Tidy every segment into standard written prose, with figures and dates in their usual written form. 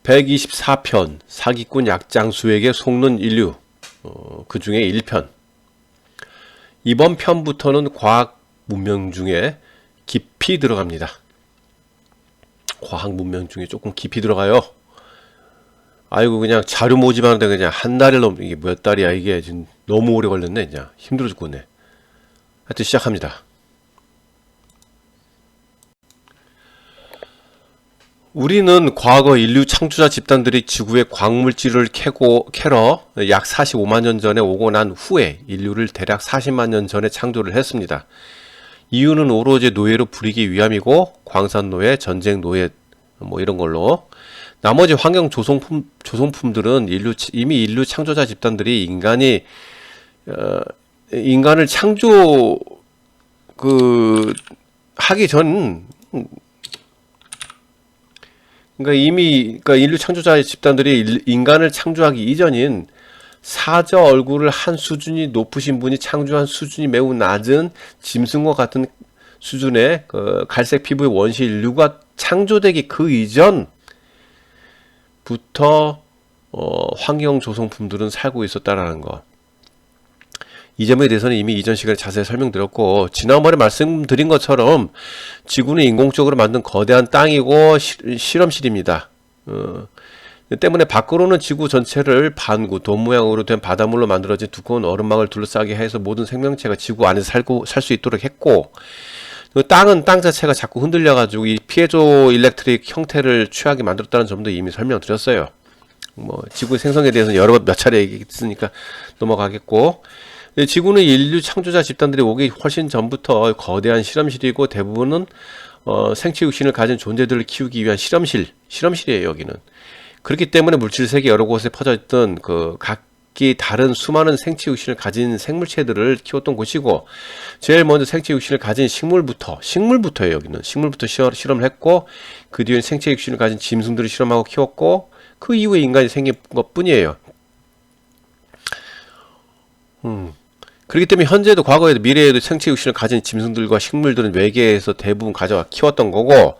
124편 사기꾼 약장수에게 속는 인류, 그 중에 1편. 이번 편부터는 과학 문명 중에 깊이 들어갑니다. 과학 문명 중에 조금 깊이 들어가요. 아이고, 그냥 자료 모집하는데 그냥 한 달을 이게 몇 달이야, 이게 지금 너무 오래 걸렸네. 그냥 힘들어 죽겠네. 하여튼 시작합니다. 우리는 과거 인류 창조자 집단들이 지구의 광물질을 캐러 약 45만 년 전에 오고 난 후에 인류를 대략 40만 년 전에 창조를 했습니다. 이유는 오로지 노예로 부리기 위함이고, 광산 노예, 전쟁 노예 뭐 이런 걸로. 나머지 환경 조성품들은 이미 인류 창조자 집단들이 인간을 창조 하기 전, 그러니까 인류 창조자 집단들이 인간을 창조하기 이전인 사저 얼굴을 한 수준이 높으신 분이 창조한 수준이 매우 낮은 짐승과 같은 수준의 갈색 피부의 원시 인류가 창조되기 그 이전부터 환경 조성품들은 살고 있었다라는 거. 이 점에 대해서는 이미 이전 시간에 자세히 설명드렸고, 지난번에 말씀드린 것처럼 지구는 인공적으로 만든 거대한 땅이고 실험실입니다. 때문에 밖으로는 지구 전체를 반구, 돔 모양으로 된 바닷물로 만들어진 두꺼운 얼음막을 둘러싸게 해서 모든 생명체가 지구 안에서 살 수 있도록 했고, 땅은 땅 자체가 자꾸 흔들려가지고 이 피에조 일렉트릭 형태를 취하게 만들었다는 점도 이미 설명드렸어요. 지구의 생성에 대해서는 몇 차례 얘기했으니까 넘어가겠고, 지구는 인류 창조자 집단들이 오기 훨씬 전부터 거대한 실험실이고, 대부분은 생체 육신을 가진 존재들을 키우기 위한 실험실이에요. 여기는. 그렇기 때문에 물질 세계 여러 곳에 퍼져 있던 각기 다른 수많은 생체 육신을 가진 생물체들을 키웠던 곳이고, 제일 먼저 생체 육신을 가진 식물부터예요. 여기는 식물부터 실험을 했고, 그 뒤에 생체 육신을 가진 짐승들을 실험하고 키웠고, 그 이후에 인간이 생긴 것뿐이에요. 그렇기 때문에 현재도 과거에도 미래에도 생체 육신을 가진 짐승들과 식물들은 외계에서 대부분 가져와 키웠던 거고,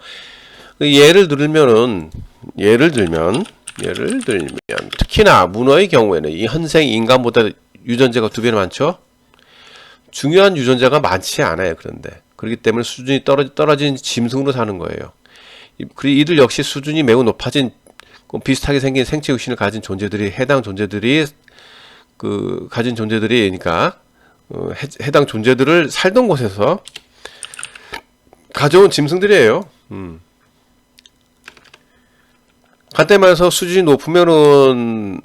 예를 들면 특히나 문어의 경우에는 이 현생 인간보다 유전자가 2배나 많죠. 중요한 유전자가 많지 않아요. 그렇기 때문에 수준이 떨어진 짐승으로 사는 거예요. 그리고 이들 역시 수준이 매우 높아진 비슷하게 생긴 생체 육신을 가진 존재들이 그러니까 해당 존재들을 살던 곳에서 가져온 짐승들이에요. 간단히 말해서 수준이 높으면은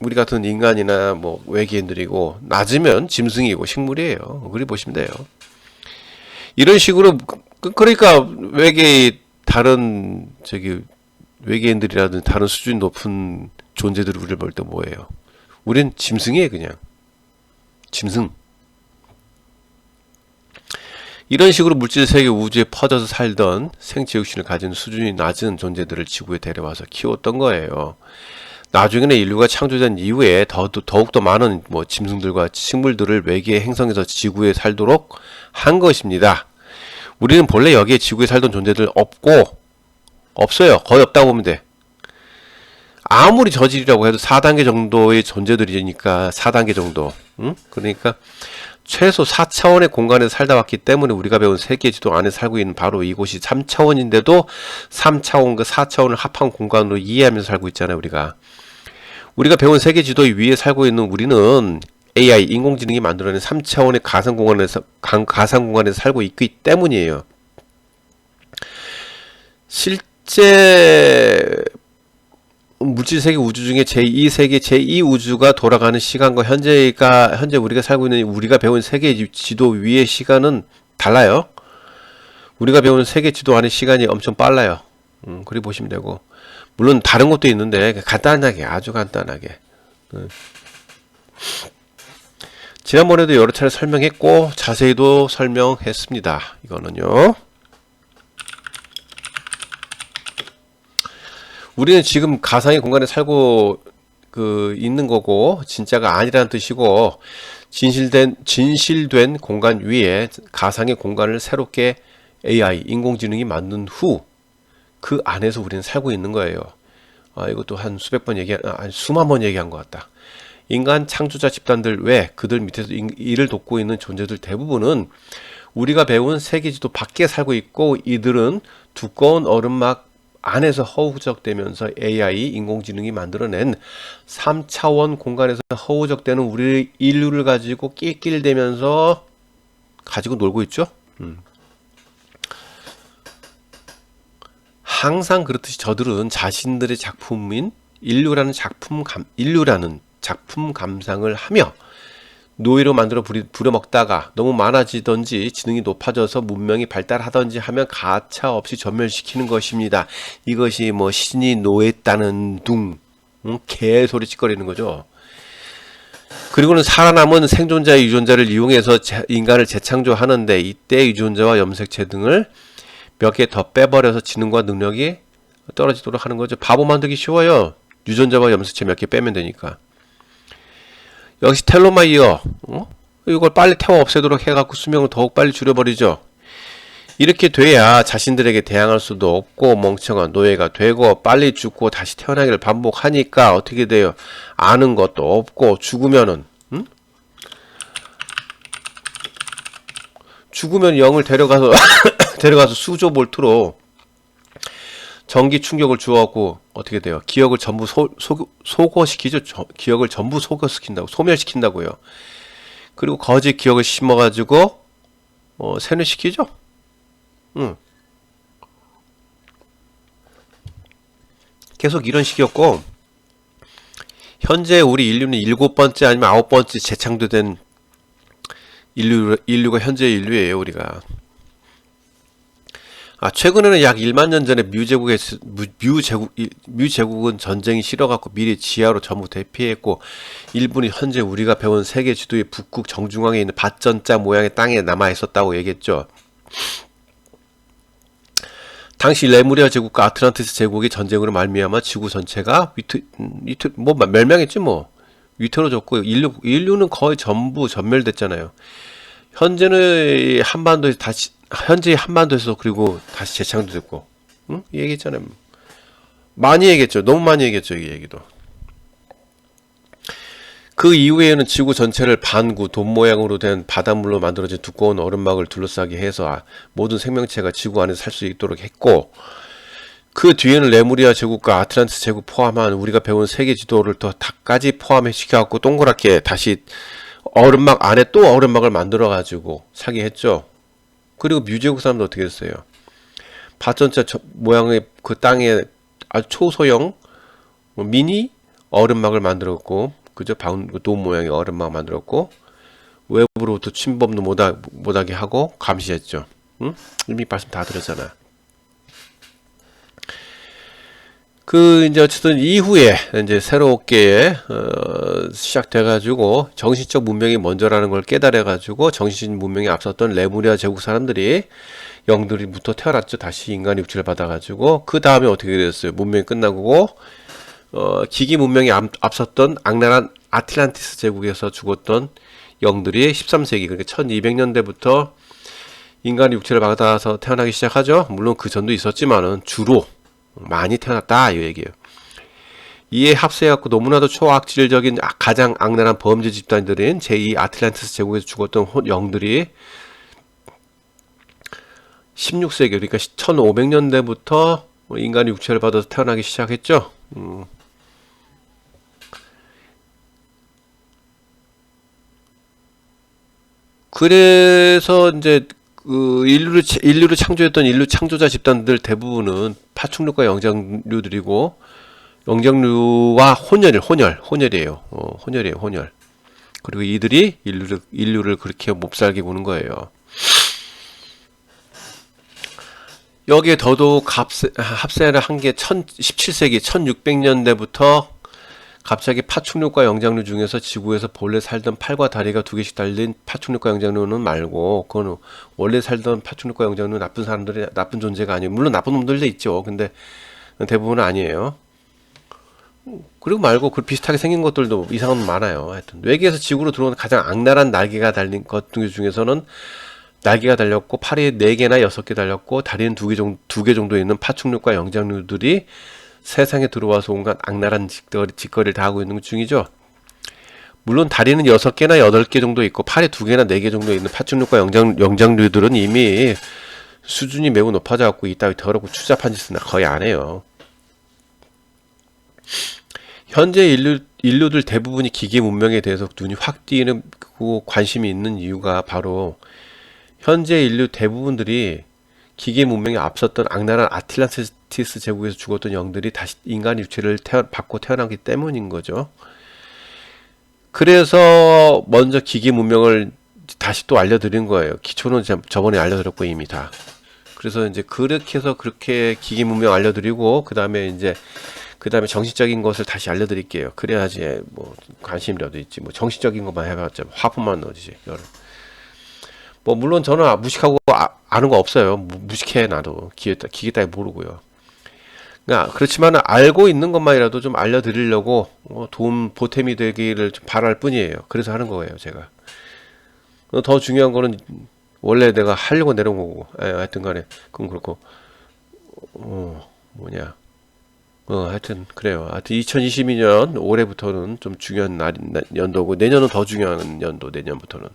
우리 같은 인간이나 외계인들이고, 낮으면 짐승이고 식물이에요. 그리 보시면 돼요. 이런 식으로 그러니까 외계인들이라든지 다른 수준이 높은 존재들이 우리를 볼 때 뭐예요? 우린 짐승이에요. 그냥 짐승. 이런 식으로 물질세계 우주에 퍼져서 살던 생체 육신을 가진 수준이 낮은 존재들을 지구에 데려와서 키웠던 거예요. 나중에는 인류가 창조된 이후에 더욱더 많은 짐승들과 식물들을 외계 행성에서 지구에 살도록 한 것입니다. 우리는 본래 여기에 지구에 살던 존재들 없어요. 거의 없다고 보면 돼. 아무리 저질이라고 해도 4단계 정도의 존재들이니까, 4단계 정도. 그러니까 최소 4차원의 공간에서 살다 왔기 때문에 우리가 배운 세계 지도 안에 살고 있는 바로 이곳이 3차원인데도 3차원과 4차원을 합한 공간으로 이해하면서 살고 있잖아요. 우리가 배운 세계 지도 위에 살고 있는 우리는 AI, 인공지능이 만들어낸 3차원의 가상 공간에서 살고 있기 때문이에요. 실제 물질세계 우주 중에 제2세계, 제2우주가 돌아가는 시간과 현재 우리가 살고 있는 우리가 배운 세계 지도 위의 시간은 달라요. 우리가 배운 세계 지도 안의 시간이 엄청 빨라요. 그리 보시면 되고, 물론 다른 것도 있는데 아주 간단하게. 지난번에도 여러 차례 설명했고 자세히도 설명했습니다. 이거는요. 우리는 지금 가상의 공간에 살고 있는 거고, 진짜가 아니라는 뜻이고, 진실된 공간 위에 가상의 공간을 새롭게 AI, 인공지능이 만든 후 그 안에서 우리는 살고 있는 거예요. 이것도 한 수백 번 수만 번 얘기한 것 같다. 인간 창조자 집단들 외 그들 밑에서 이를 돕고 있는 존재들 대부분은 우리가 배운 세계지도 밖에 살고 있고, 이들은 두꺼운 얼음막 안에서 허우적대면서 AI, 인공지능이 만들어낸 3차원 공간에서 허우적대는 우리 인류를 가지고 낄낄대면서 가지고 놀고 있죠. 항상 그렇듯이 저들은 자신들의 작품인 인류라는 작품 감상을 하며 노예로 만들어 부려먹다가 너무 많아지던지 지능이 높아져서 문명이 발달하던지 하면 가차없이 전멸시키는 것입니다. 이것이 뭐 신이 노예다는 둥 개소리 찌꺼리는 거죠. 그리고는 살아남은 생존자의 유전자를 이용해서 인간을 재창조하는데, 이때 유전자와 염색체 등을 몇 개 더 빼버려서 지능과 능력이 떨어지도록 하는 거죠. 바보 만들기 쉬워요. 유전자와 염색체 몇 개 빼면 되니까. 역시 텔로마이어, 이걸 빨리 태워 없애도록 해갖고 수명을 더욱 빨리 줄여버리죠. 이렇게 돼야 자신들에게 대항할 수도 없고 멍청한 노예가 되고 빨리 죽고 다시 태어나기를 반복하니까 어떻게 돼요? 아는 것도 없고 죽으면 영을 데려가서 수조 볼트로 전기 충격을 주어갖고 어떻게 돼요? 기억을 전부 소거시키죠. 기억을 전부 소멸시킨다고요. 그리고 거짓 기억을 심어가지고 세뇌시키죠. 계속 이런 식이었고, 현재 우리 인류는 7번째 아니면 9번째 재창조된 인류가 현재 인류예요, 우리가. 최근에는 약 1만 년 전에 뮤제국은 전쟁이 싫어갖고 미리 지하로 전부 대피했고, 일본이 현재 우리가 배운 세계 지도의 북극 정중앙에 있는 밭전자 모양의 땅에 남아 있었다고 얘기했죠. 당시 레무리아 제국과 아틀란티스 제국이 전쟁으로 말미암아 지구 전체가 멸망했지 뭐. 위태로졌고 인류는 거의 전부 전멸됐잖아요. 현재는 한반도에서 그리고 다시 재창조됐고, 이 얘기했잖아요. 많이 얘기했죠. 너무 많이 얘기했죠, 이 얘기도. 그 이후에는 지구 전체를 반구 돔 모양으로 된 바닷물로 만들어진 두꺼운 얼음막을 둘러싸게 해서 모든 생명체가 지구 안에 살 수 있도록 했고, 그 뒤에는 레무리아 제국과 아틀란티스 제국 포함한 우리가 배운 세계 지도를 더 다까지 포함시켜갖고 동그랗게 다시 얼음막 안에 또 얼음막을 만들어가지고 살게 했죠. 그리고 뮤제국 사람도 어떻게 했어요? 밭전자 모양의 그 땅에 아주 초소형 미니 얼음막을 만들었고, 그죠? 돔 모양의 얼음막 만들었고, 외부로부터 침범도 못하게 하고 감시했죠. 이미 말씀 다 드렸잖아. 이제 어쨌든 이후에 이제 새롭게 시작돼가지고 정신적 문명이 먼저라는 걸 깨달아가지고 정신 문명이 앞섰던 레무리아 제국 사람들이 영들이부터 태어났죠. 다시 인간의 육체를 받아가지고 그 다음에 어떻게 됐어요? 문명이 끝나고 기기 문명이 앞섰던 악랄한 아틀란티스 제국에서 죽었던 영들이 13세기 그러니까 1200년대부터 인간의 육체를 받아서 태어나기 시작하죠. 물론 그 전도 있었지만은 주로 많이 태어났다 이 얘기예요. 이에 합세해갖고 너무나도 초악질적인 가장 악랄한 범죄 집단들인 제2 아틀란티스 제국에서 죽었던 영들이 16세기 그러니까 1500년대부터 인간의 육체를 받아서 태어나기 시작했죠. 그래서 이제 인류를 창조했던 인류 창조자 집단들 대부분은 파충류과 영장류들이고, 영장류와 혼혈이에요. 혼혈. 그리고 이들이 인류를 그렇게 몹살게 구는 거예요. 여기에 더더욱 합세를 한 게 17세기 1600년대부터 갑자기 파충류과 영장류 중에서 지구에서 본래 살던 팔과 다리가 2개씩 달린 파충류과 영장류는 말고, 그건 원래 살던 파충류과 영장류 나쁜 존재가 아니에요. 물론 나쁜 놈들도 있죠. 근데 대부분은 아니에요. 그리고 말고 그 비슷하게 생긴 것들도 이상한 건 많아요. 하여튼 외계에서 지구로 들어오는 가장 악랄한 날개가 달린 것 중에서는 날개가 달렸고 팔이 4개나 6개 달렸고 다리는 2개 정도 있는 파충류과 영장류들이 세상에 들어와서 온갖 악랄한 짓거리를 다 하고 있는 중이죠. 물론 다리는 6개나 8개 정도 있고 팔이 2개나 4개 정도 있는 파충류과 영장류들은 이미 수준이 매우 높아져 갖고 이따위 더럽고 추잡한 짓은 거의 안 해요. 현재 인류들 대부분이 기계 문명에 대해서 눈이 확 띄고 관심이 있는 이유가 바로 현재 인류 대부분들이 기계 문명에 앞섰던 악랄한 아틀란티스 제국에서 죽었던 영들이 다시 인간 육체를 받고 태어나기 때문인 거죠. 그래서 먼저 기계 문명을 다시 또 알려드린 거예요. 기초는 저번에 알려드렸고 이미 다. 그래서 이제 그렇게 해서 그렇게 기계 문명 알려드리고 그 다음에 정신적인 것을 다시 알려드릴게요. 그래야지 뭐 관심이라도 있지. 뭐 정신적인 것만 해봤자 화분만 넣어지지. 뭐 물론 저는 무식하고 아는 거 없어요. 무식해 나도 기계 따위 모르고요. 그러니까 그렇지만 알고 있는 것만이라도 좀 알려드리려고 도움 보탬이 되기를 좀 바랄 뿐이에요. 그래서 하는 거예요, 제가. 더 중요한 거는 원래 내가 하려고 내려온 거고, 하여튼간에 그건 그렇고, 하여튼 그래요. 하여튼 2022년 올해부터는 좀 중요한 연도고 내년은 더 중요한 연도, 내년부터는.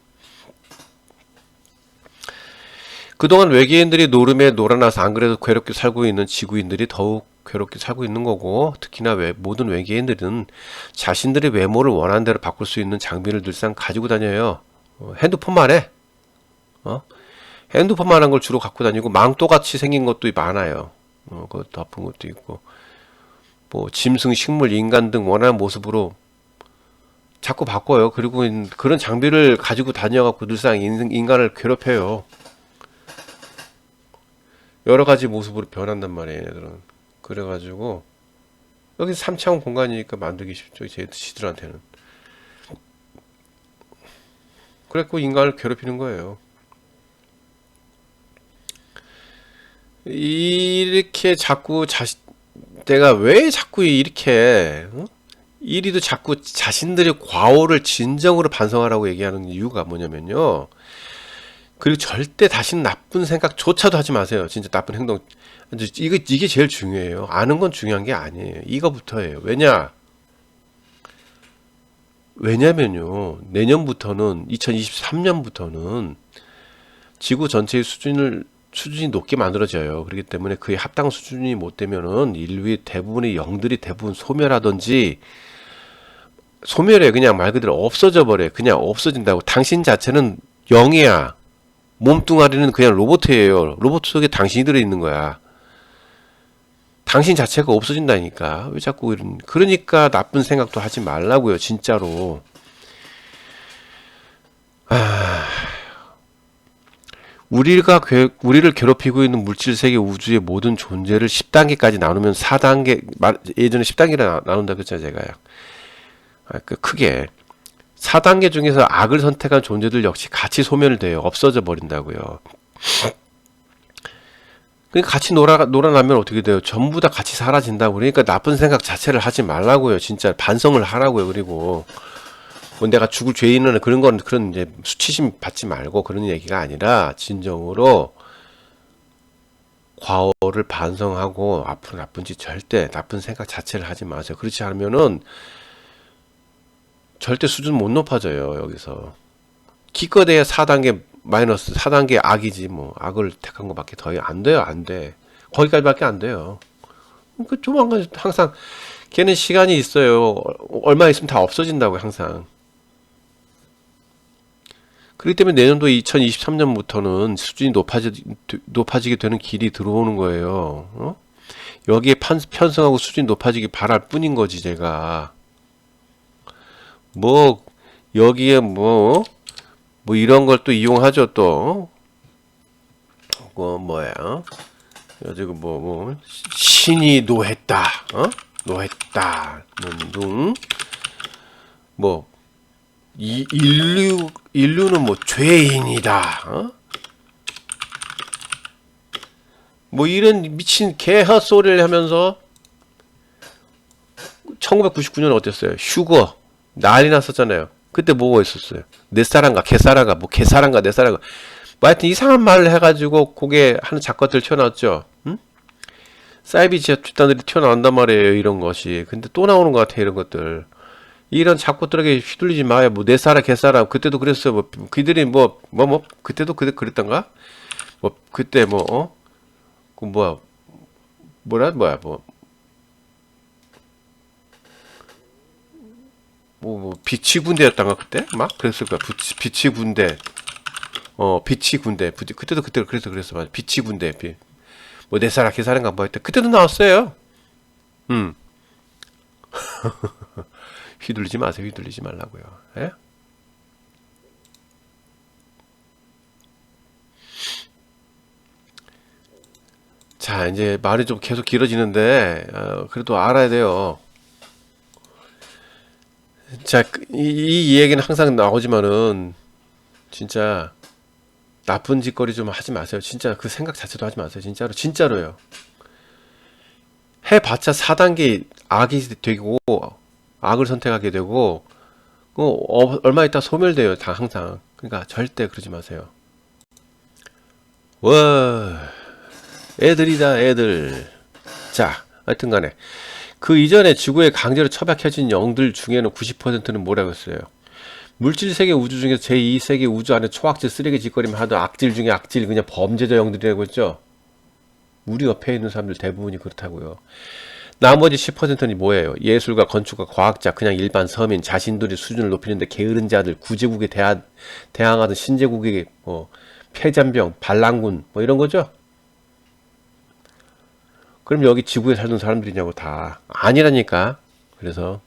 그동안 외계인들이 노름에 놀아나서 안 그래도 괴롭게 살고 있는 지구인들이 더욱 괴롭게 살고 있는 거고, 특히나 모든 외계인들은 자신들의 외모를 원하는 대로 바꿀 수 있는 장비를 늘상 가지고 다녀요. 핸드폰만 해. 핸드폰만 한 걸 주로 갖고 다니고 망토같이 생긴 것도 많아요. 그 덮은 것도 있고, 뭐 짐승, 식물, 인간 등 원하는 모습으로 자꾸 바꿔요. 그리고 그런 장비를 가지고 다녀갖고 늘상 인간을 괴롭혀요. 여러 가지 모습으로 변한단 말이에요, 얘들은. 그래가지고 여기 3차원 공간이니까 만들기 쉽죠, 지들한테는. 그래갖고 인간을 괴롭히는 거예요. 이렇게 자꾸 내가 왜 자꾸 이렇게 이리도 자꾸 자신들의 과오를 진정으로 반성하라고 얘기하는 이유가 뭐냐면요. 그리고 절대 다시는 나쁜 생각조차도 하지 마세요. 진짜 나쁜 행동. 이게 제일 중요해요. 아는 건 중요한 게 아니에요. 이거부터예요. 왜냐면요. 내년부터는 2023년부터는 지구 전체의 수준이 높게 만들어져요. 그렇기 때문에 그에 합당 수준이 못 되면은 인류의 대부분의 영들이 대부분 소멸하든지 소멸해. 그냥 말 그대로 없어져 버려요. 그냥 없어진다고. 당신 자체는 영이야. 몸뚱아리는 그냥 로봇이에요. 로봇 속에 당신이 들어있는 거야. 당신 자체가 없어진다니까. 왜 자꾸 그러니까 나쁜 생각도 하지 말라고요. 진짜로. 우리를 괴롭히고 있는 물질세계 우주의 모든 존재를 10단계까지 나누면 4단계, 예전에 10단계를 나눈다 그랬잖아요, 제가요. 크게. 4단계 중에서 악을 선택한 존재들 역시 같이 소멸돼요. 없어져 버린다고요. 그러니까 같이 놀아나면 어떻게 돼요? 전부 다 같이 사라진다고. 그러니까 나쁜 생각 자체를 하지 말라고요. 진짜 반성을 하라고요. 그리고 뭐 내가 죽을 죄인은 그런 이제 수치심 받지 말고 그런 얘기가 아니라 진정으로 과오를 반성하고 앞으로 나쁜 짓 절대 나쁜 생각 자체를 하지 마세요. 그렇지 않으면은 절대 수준 못 높아져요. 여기서 기껏해야 4단계 마이너스 4단계 악이지 뭐 악을 택한 것밖에 더 안 돼요. 안 돼. 거기까지밖에 안 돼요. 그 조만간 항상 걔는 시간이 있어요. 얼마 있으면 다 없어진다고 항상. 그렇기 때문에 내년도 2023년부터는 수준이 높아지게 되는 길이 들어오는 거예요. 여기에 편성하고 수준이 높아지기 바랄 뿐인 거지 제가. 뭐 여기에 뭐 이런 걸 또 이용하죠 또. 뭐야? 지금 신이 노했다. 노했다. 인류는 뭐 죄인이다. 뭐 이런 미친 개헛 소리를 하면서 1999년 어땠어요? 휴거 난리 났었잖아요. 그때 뭐가 있었어요? 내 사랑가 개사랑가 뭐 개사랑가 내 사랑가 뭐 하여튼 이상한 말을 해가지고 그게 하는 작가들 튀어나왔죠. 응? 사이비 집단들이 튀어나온단 말이에요. 이런 것이. 근데 또 나오는 것 같아. 이런 것들. 이런 잡것들에게 휘둘리지 마요. 뭐 내 사라 개사라. 그때도 그랬어. 뭐 그들이 그때도 그랬던가? 뭐 그때 그 비치 군대였던가 그때? 막 그랬을 거야. 비치 군대. 비치 군대. 그때도 그래서 맞아. 비치 군대. 뭐 내 사라 개사란가 뭐 했대. 그때도 나왔어요. 음. 휘둘리지 마세요. 휘둘리지 말라고요. 예? 자, 이제 말이 좀 계속 길어지는데 그래도 알아야 돼요. 자, 이 얘기는 항상 나오지만은 진짜 나쁜 짓거리 좀 하지 마세요. 진짜 그 생각 자체도 하지 마세요. 진짜로요. 해봤자 4단계 악이 되고 악을 선택하게 되고 얼마 있다 소멸돼요. 다 항상. 그러니까 절대 그러지 마세요. 와, 애들이다 애들. 자, 하여튼간에 그 이전에 지구에 강제로 처박혀진 영들 중에는 90%는 뭐라고 했어요? 물질 세계 우주 중에서 제2세계 우주 안에 초악질 쓰레기 짓거리만 하던 악질 중에 악질, 그냥 범죄자 영들이라고 했죠. 우리 옆에 있는 사람들 대부분이 그렇다고요. 나머지 10%는 뭐예요? 예술가, 건축가, 과학자, 그냥 일반 서민, 자신들의 수준을 높이는데 게으른 자들, 구제국에 대항하던 신제국의 폐잔병, 반란군 이런 거죠. 그럼 여기 지구에 살던 사람들이냐고. 다 아니라니까. 그래서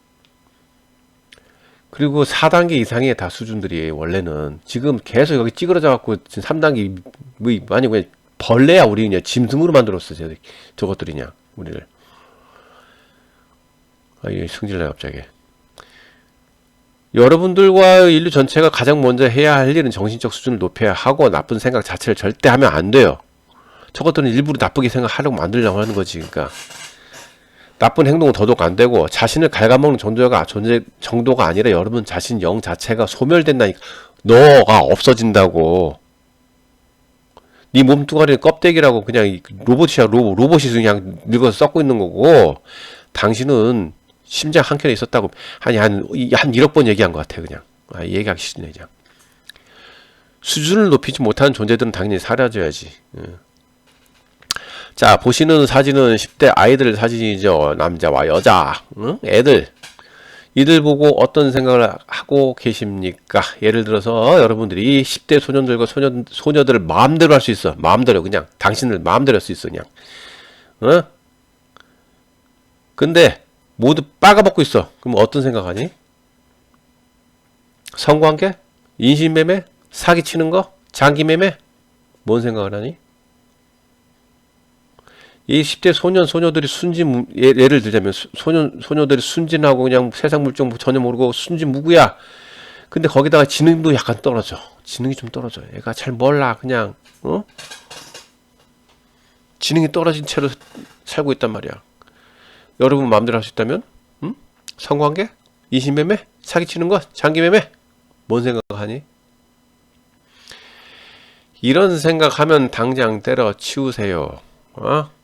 그리고 4단계 이상의 다 수준들이 원래는 지금 계속 여기 찌그러져 갖고 지금 3단계 아니 그냥 벌레야. 우리 그냥 짐승으로 만들었어. 저것들이 그냥 우리를. 이게 승질나요 갑자기. 여러분들과 인류 전체가 가장 먼저 해야 할 일은 정신적 수준을 높여야 하고 나쁜 생각 자체를 절대 하면 안 돼요. 저것들은 일부러 나쁘게 생각하려고 만들려고 하는 거지. 그러니까 나쁜 행동은 더더욱 안 되고 자신을 갉아먹는 정도가 아니라 여러분 자신 영 자체가 소멸된다니까. 너가 없어진다고. 네 몸뚱아리는 껍데기라고. 그냥 로봇이야. 로봇이 그냥 늙어서 썩고 있는 거고 당신은 심장 한 켠에 있었다고 한 1억 번 얘기한 것 같아. 그냥 얘기하기 싫네. 그냥 수준을 높이지 못하는 존재들은 당연히 사라져야지. 자, 보시는 사진은 10대 아이들 사진이죠. 남자와 여자, 애들. 이들 보고 어떤 생각을 하고 계십니까? 예를 들어서 여러분들이 10대 소년들과 소녀들을 마음대로 할 수 있어. 마음대로 그냥 당신을 마음대로 할 수 있어. 그냥. 근데 모두 빨아먹고 있어. 그럼 어떤 생각하니? 성관계? 인신매매? 사기치는 거? 장기매매? 뭔 생각을 하니? 이 10대 소녀들이 예를 들자면 소녀들이 순진하고 그냥 세상 물정 전혀 모르고 순진무구야. 근데 거기다가 지능도 약간 떨어져. 지능이 좀 떨어져. 얘가 잘 몰라. 그냥 지능이 떨어진 채로 살고 있단 말이야. 여러분 마음대로 할 수 있다면 성관계? 인신매매? 사기치는 거? 장기매매? 뭔 생각하니? 이런 생각하면 당장 때려치우세요.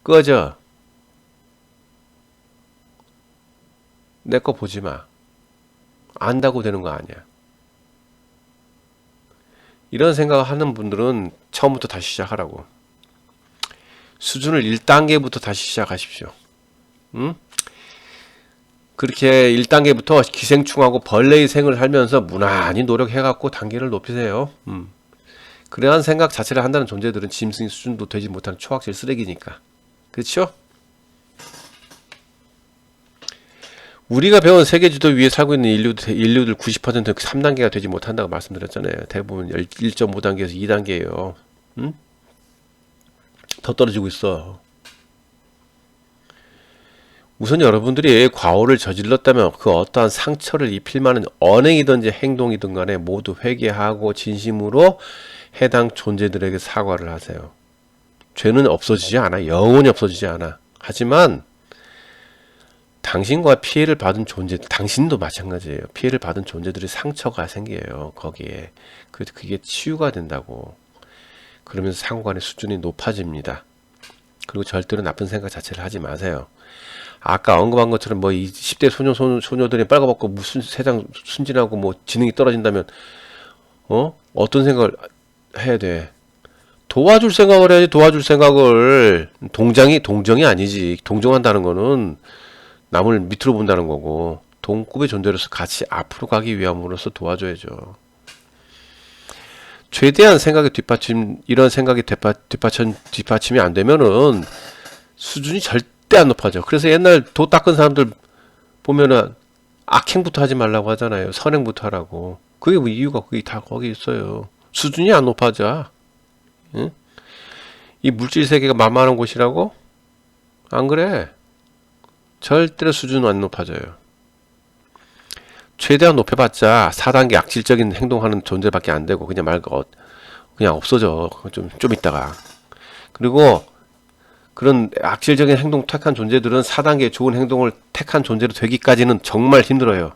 꺼져. 내 거 보지 마. 안다고 되는 거 아니야. 이런 생각을 하는 분들은 처음부터 다시 시작하라고. 수준을 1단계부터 다시 시작하십시오. 그렇게 1단계부터 기생충하고 벌레의 생을 살면서 무난히 노력해갖고 단계를 높이세요. 그러한 생각 자체를 한다는 존재들은 짐승 수준도 되지 못하는 초악질 쓰레기니까. 그렇죠? 우리가 배운 세계지도 위에 살고 있는 인류들 90%는 3단계가 되지 못한다고 말씀드렸잖아요. 대부분 1.5단계에서 2단계예요. 더 떨어지고 있어. 우선 여러분들이 과오를 저질렀다면 그 어떠한 상처를 입힐 만한 언행이든지 행동이든 간에 모두 회개하고 진심으로 해당 존재들에게 사과를 하세요. 죄는 없어지지 않아. 영원히 없어지지 않아. 하지만 당신과 피해를 받은 존재들, 당신도 마찬가지예요. 피해를 받은 존재들이 상처가 생겨요. 거기에. 그게 치유가 된다고. 그러면서 상관의 수준이 높아집니다. 그리고 절대로 나쁜 생각 자체를 하지 마세요. 아까 언급한 것처럼 뭐 이 10대 소녀들이 빨가벗고 무슨 세상 순진하고 뭐 지능이 떨어진다면 어떤 생각을 해야 돼? 도와줄 생각을 해야지. 도와줄 생각을 동정이 아니지. 동정한다는 거는 남을 밑으로 본다는 거고 동급의 존재로서 같이 앞으로 가기 위함으로써 도와줘야죠. 최대한 생각의 이런 생각이 뒷받침이 안 되면은 수준이 절대 안 높아져. 그래서 옛날 도 닦은 사람들 보면은 악행부터 하지 말라고 하잖아요. 선행부터 하라고. 그게 뭐 이유가 그게 다 거기 있어요. 수준이 안 높아져. 응? 이 물질 세계가 만만한 곳이라고? 안 그래. 절대로 수준은 안 높아져요. 최대한 높여봤자 4단계 악질적인 행동하는 존재밖에 안 되고 그냥 그냥 없어져. 좀 있다가. 그리고 그런 악질적인 행동 택한 존재들은 4단계 좋은 행동을 택한 존재로 되기까지는 정말 힘들어요.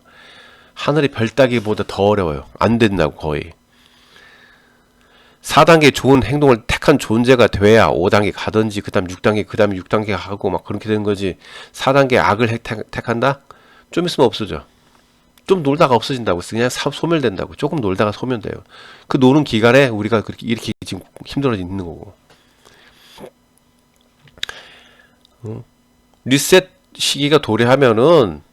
하늘이 별 따기보다 더 어려워요. 안 된다고 거의. 4단계 좋은 행동을 택한 존재가 돼야 5단계 가든지 그 다음 6단계 그 다음에 6단계 가고 막 그렇게 되는 거지. 4단계 악을 택한다? 좀 있으면 없어져. 좀 놀다가 없어진다고. 그냥 소멸된다고. 조금 놀다가 소멸돼요. 그 노는 기간에 우리가 이렇게 지금 힘들어져 있는 거고. 리셋 시기가 도래하면은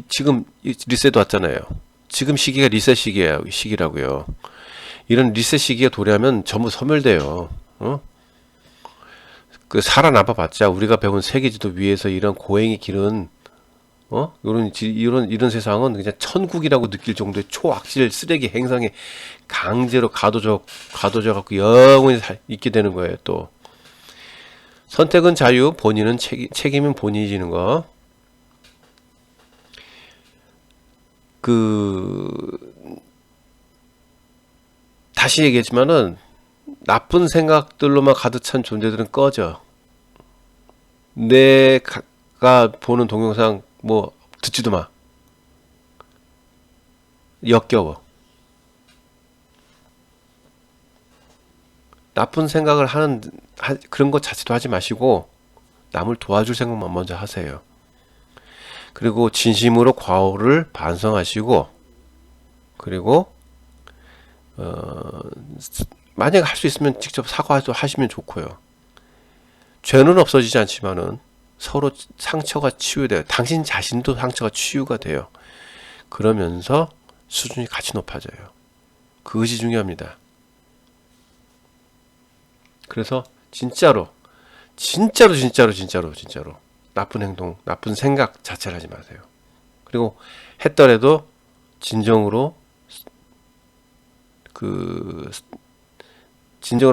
지금 리셋 왔잖아요. 지금 시기가 리셋 시기라고요. 이런 리셋 시기가 도래하면 전부 소멸돼요. 그 살아남아봤자 우리가 배운 세계지도 위에서 이런 고행의 길은 이런 세상은 그냥 천국이라고 느낄 정도의 초악질 쓰레기 행성에 강제로 가둬져 갖고 영원히 있게 되는 거예요. 또 선택은 자유, 본인은 책임은 본인이 지는 거. 다시 얘기했지만은 나쁜 생각들로만 가득 찬 존재들은 꺼져. 내가 보는 동영상 뭐 듣지도 마. 역겨워. 나쁜 생각을 그런 것 자체도 하지 마시고 남을 도와줄 생각만 먼저 하세요. 그리고 진심으로 과오를 반성하시고 그리고 만약에 할 수 있으면 직접 사과도 하시면 좋고요. 죄는 없어지지 않지만은 서로 상처가 치유돼요. 당신 자신도 상처가 치유가 돼요. 그러면서 수준이 같이 높아져요. 그것이 중요합니다. 그래서 진짜로 나쁜 행동, 나쁜 생각 자체를 하지 마세요. 그리고 했더라도 진정으로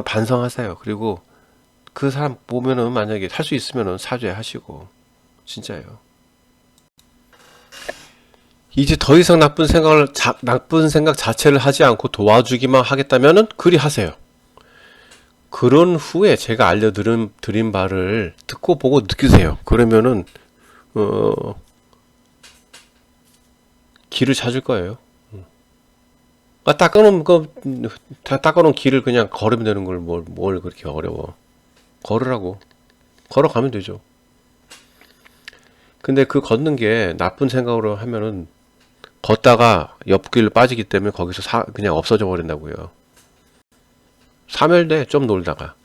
반성하세요. 그리고 그 사람 보면은 만약에 할 수 있으면은 사죄하시고 진짜예요. 이제 더 이상 나쁜 생각 자체를 하지 않고 도와주기만 하겠다면은 그리 하세요. 그런 후에 제가 알려드린 바를 듣고 보고 느끼세요. 그러면은 길을 찾을 거예요. 닦아놓은 길을 그냥 걸으면 되는 걸 뭘 그렇게 어려워. 걸으라고. 걸어가면 되죠. 근데 그 걷는 게 나쁜 생각으로 하면은 걷다가 옆길로 빠지기 때문에 거기서 그냥 없어져 버린다고요. 사멸돼. 좀 놀다가.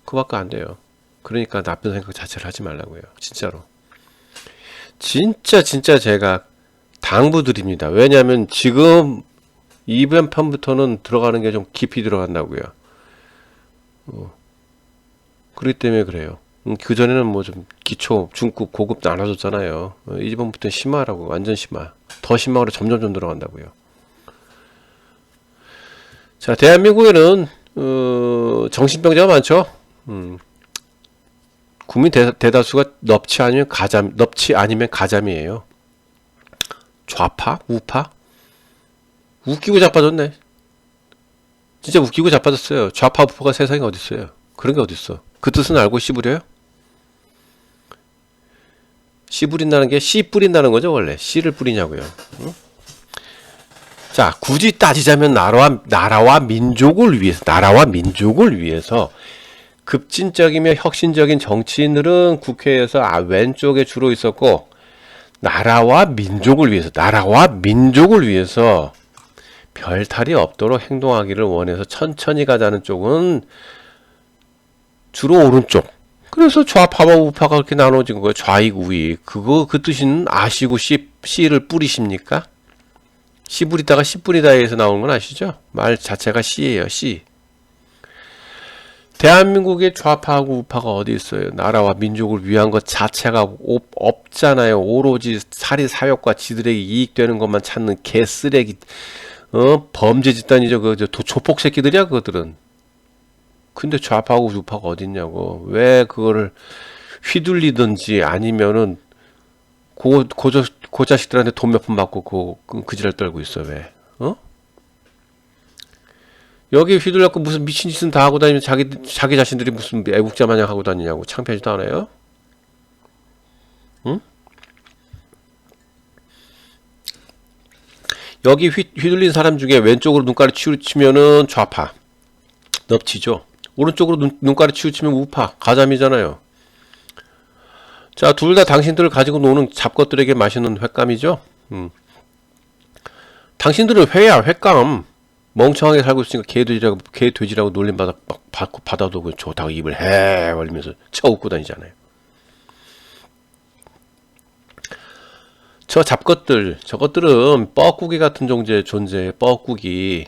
그거밖에 안 돼요. 그러니까 나쁜 생각 자체를 하지 말라고요. 진짜로. 진짜 제가 당부드립니다. 왜냐하면 지금 이번 편부터는 들어가는 게 좀 깊이 들어간다고요. 그렇기 때문에 그래요. 그전에는 뭐 좀 기초, 중급, 고급 나눠줬잖아요. 이번부터는 심화라고. 완전 심화. 더 심화로 점점 들어간다고요. 자, 대한민국에는 정신병자가 많죠. 국민 대다수가 넙치 아니면 가잠이에요. 좌파? 우파? 웃기고 자빠졌네. 진짜 웃기고 자빠졌어요. 좌파 우파가 세상에 어딨어요. 그런 게 어딨어. 그 뜻은 알고 씨 부려요? 씨 부린다는 게 씨 뿌린다는 거죠. 원래 씨를 뿌리냐고요. 응? 자, 굳이 따지자면 나라와 민족을 위해서 급진적이며 혁신적인 정치인들은 국회에서 왼쪽에 주로 있었고, 나라와 민족을 위해서 별탈이 없도록 행동하기를 원해서 천천히 가자는 쪽은 주로 오른쪽. 그래서 좌파와 우파가 그렇게 나눠진 거예요. 좌익, 우익. 그 뜻은 아시고 씨를 뿌리십니까? 씨 뿌리다가 씨 뿌리다에서 나오는 건 아시죠? 말 자체가 씨예요, 씨. 대한민국의 좌파하고 우파가 어디 있어요? 나라와 민족을 위한 것 자체가 없잖아요. 오로지 사리사욕과 지들에게 이익되는 것만 찾는 개쓰레기, 범죄 집단이죠. 그 조폭 새끼들이야, 그것들은. 근데 좌파하고 우파가 어딨냐고. 왜 그거를 휘둘리든지 아니면은 그 자식들한테 돈 몇 푼 받고 그 지랄 떨고 있어. 왜? 여기 휘둘렸고 무슨 미친 짓은 다 하고 다니면 자기 자신들이 무슨 애국자 마냥 하고 다니냐고. 창피하지도 않아요? 응? 여기 휘둘린 사람 중에 왼쪽으로 눈가리 치우치면은 좌파 넙치죠. 오른쪽으로 눈가리 치우치면 우파 가자미잖아요. 자, 둘 다 당신들을 가지고 노는 잡것들에게 마시는 횟감이죠. 당신들은 회야, 횟감. 멍청하게 살고 있으니까 개돼지라고 놀림 받아도 좋다고 입을 해 벌리면서 쳐웃고 다니잖아요. 저 잡것들, 저것들은 뻐꾸기 같은 존재, 뻐꾸기.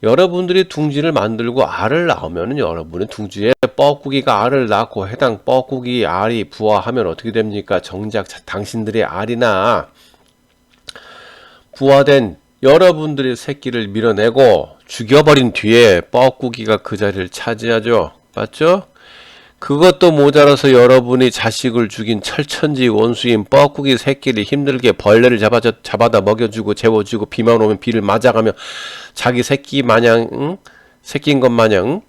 여러분들이 둥지를 만들고 알을 낳으면은 여러분의 둥지에 뻐꾸기가 알을 낳고 해당 뻐꾸기 알이 부화하면 어떻게 됩니까? 정작 당신들의 알이나 부화된 여러분들의 새끼를 밀어내고 죽여버린 뒤에 뻐꾸기가 그 자리를 차지하죠. 맞죠? 그것도 모자라서 여러분이 자식을 죽인 철천지 원수인 뻐꾸기 새끼를 힘들게 벌레를 잡아다 먹여주고 재워주고 비만 오면 비를 맞아가며 자기 새끼 마냥 새끼인 것 마냥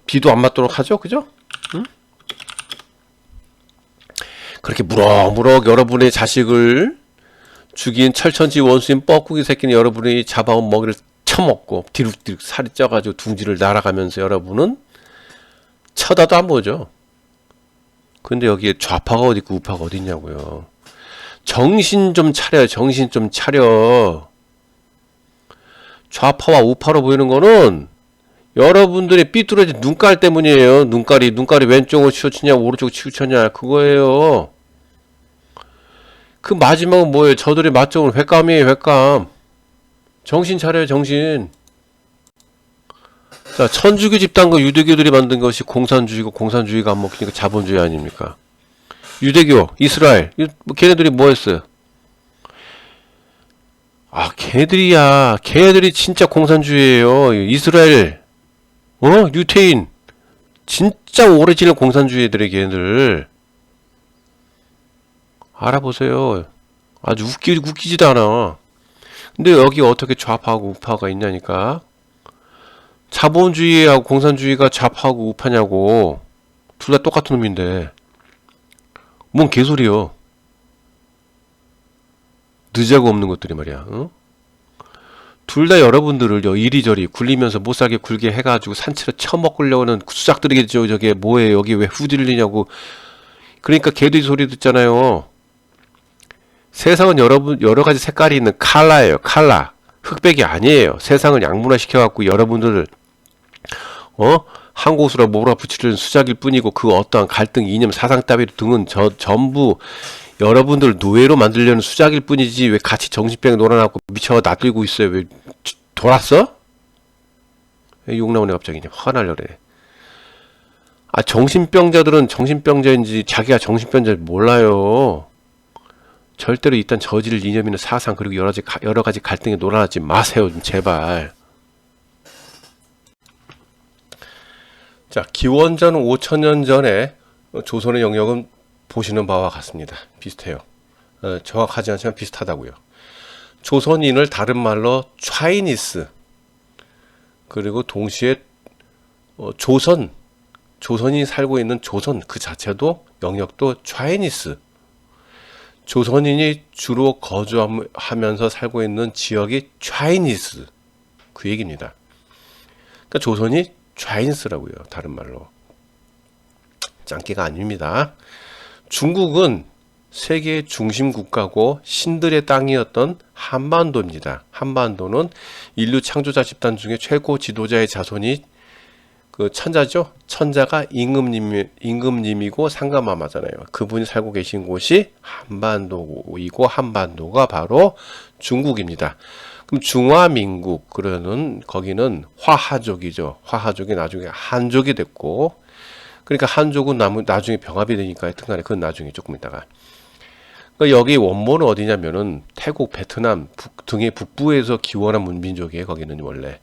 비도 안 맞도록 하죠. 그죠? 그렇게 무럭무럭 여러분의 자식을 죽인 철천지 원수인 뻐꾸기 새끼는 여러분이 잡아온 먹이를 처먹고 디룩디룩 살이 쪄가지고 둥지를 날아가면서 여러분은 쳐다도 안 보죠. 근데 여기에 좌파가 어디 있고 우파가 어디 있냐고요. 정신 좀 차려요. 정신 좀 차려. 좌파와 우파로 보이는 거는 여러분들의 삐뚤어진 눈깔 때문이에요. 눈깔이 왼쪽으로 치우치냐 오른쪽으로 치우쳤냐 그거예요. 그 마지막은 뭐예요? 저들의 맛종은 횟감이에요. 횟감. 정신 차려요. 정신. 자, 천주교 집단과 유대교들이 만든 것이 공산주의고 공산주의가 안 먹히니까 자본주의 아닙니까? 유대교, 이스라엘, 걔네들이 뭐 했어요? 아, 걔네들이 진짜 공산주의예요. 이스라엘, 유태인, 진짜 오리지널 공산주의들의 걔네들. 알아보세요. 아주 웃기지도 않아. 근데 여기 어떻게 좌파하고 우파가 있냐니까. 자본주의하고 공산주의가 좌파하고 우파냐고. 둘 다 똑같은 놈인데. 뭔 개소리요. 느자고 없는 것들이 말이야. 둘 다 여러분들을 이리저리 굴리면서 못살게 굴게 해가지고 산채로 쳐먹으려는 수작들이겠죠. 저게 뭐예요. 여기 왜 후질리냐고. 그러니까 개돼지 소리 듣잖아요. 세상은 여러 가지 색깔이 있는 칼라예요. 칼라. 흑백이 아니에요. 세상을 양문화시켜갖고 여러분들을 한 곳으로 몰아붙이려는 수작일 뿐이고 그 어떠한 갈등, 이념, 사상 따위 등은 전부 여러분들 노예로 만들려는 수작일 뿐이지 왜 같이 정신병에 놀아나고 미쳐 놔들고 있어요. 왜 돌았어? 욕 나오네 갑자기. 화가 날려래. 아, 정신병자들은 정신병자인지 자기가 정신병자인지 몰라요. 절대로 일단 저지를 이념이나 사상 그리고 여러 가지 갈등에 놀아나지 마세요. 좀 제발. 자, 기원전 5천년 전에 조선의 영역은 보시는 바와 같습니다. 비슷해요. 정확하지 않지만 비슷하다고요. 조선인을 다른 말로 차이니스 그리고 동시에 조선이 살고 있는 조선 그 자체도 영역도 차이니스 조선인이 주로 거주하면서 살고 있는 지역이 차이니스 그 얘기입니다. 그러니까 조선이 차이니스라고요. 다른 말로. 짱깨가 아닙니다. 중국은 세계의 중심 국가고 신들의 땅이었던 한반도입니다. 한반도는 인류 창조자 집단 중에 최고 지도자의 자손이 그 천자죠. 천자가 임금님이고 상가마마잖아요. 그분이 살고 계신 곳이 한반도이고 한반도가 바로 중국입니다. 그럼 중화민국 그러는 거기는 화하족이죠. 화하족이 나중에 한족이 됐고, 그러니까 한족은 나중에 병합이 되니까 하여튼간에 그건 나중에 조금 있다가. 그러니까 여기 원본은 어디냐면은 태국, 베트남 등의 북부에서 기원한 문민족이에요. 거기는 원래.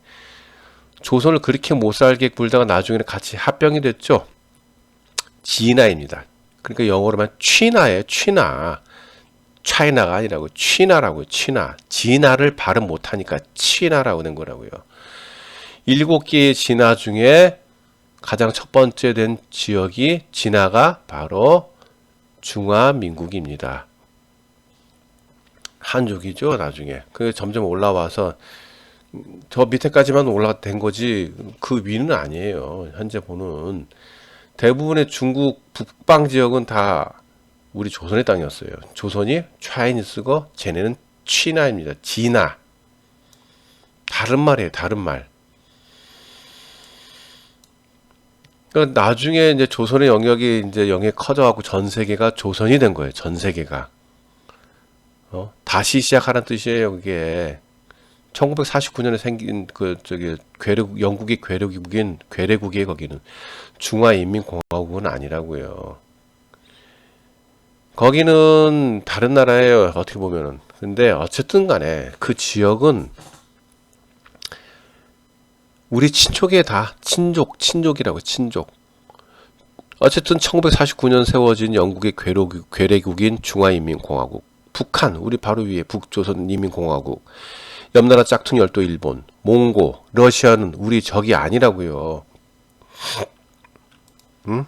조선을 그렇게 못 살게 굴다가 나중에는 같이 합병이 됐죠. 진화입니다. 그러니까 영어로 만 취나예요. 취나. 차이나가 아니라고 취나라고요. 취나. 진화를 발음 못하니까 취나라고 된 거라고요. 7개의 진화 중에 가장 첫 번째 된 지역이 진화가 바로 중화민국입니다. 한족이죠. 나중에. 그 점점 올라와서 저 밑에까지만 올라된 거지 그 위는 아니에요. 현재 보는 대부분의 중국 북방 지역은 다 우리 조선의 땅이었어요. 조선이 차이니스고 쟤네는 취나입니다. 진화. 다른 말이에요. 다른 말. 그러니까 나중에 이제 조선의 영역이 이제 영역이 커져갖고 전 세계가 조선이 된 거예요. 전 세계가. 다시 시작하는 뜻이에요. 그게. 1949년에 생긴 영국의 괴뢰국이에요. 거기는 중화인민공화국은 아니라고요. 거기는 다른 나라예요. 어떻게 보면은. 근데 어쨌든 간에 그 지역은 우리 친족에 다 친족이라고 친족. 어쨌든 1949년 세워진 영국의 괴뢰국인 중화인민공화국. 북한 우리 바로 위에 북조선인민공화국. 옆나라 짝퉁 열도 일본, 몽고, 러시아는 우리 적이 아니라고요. 응?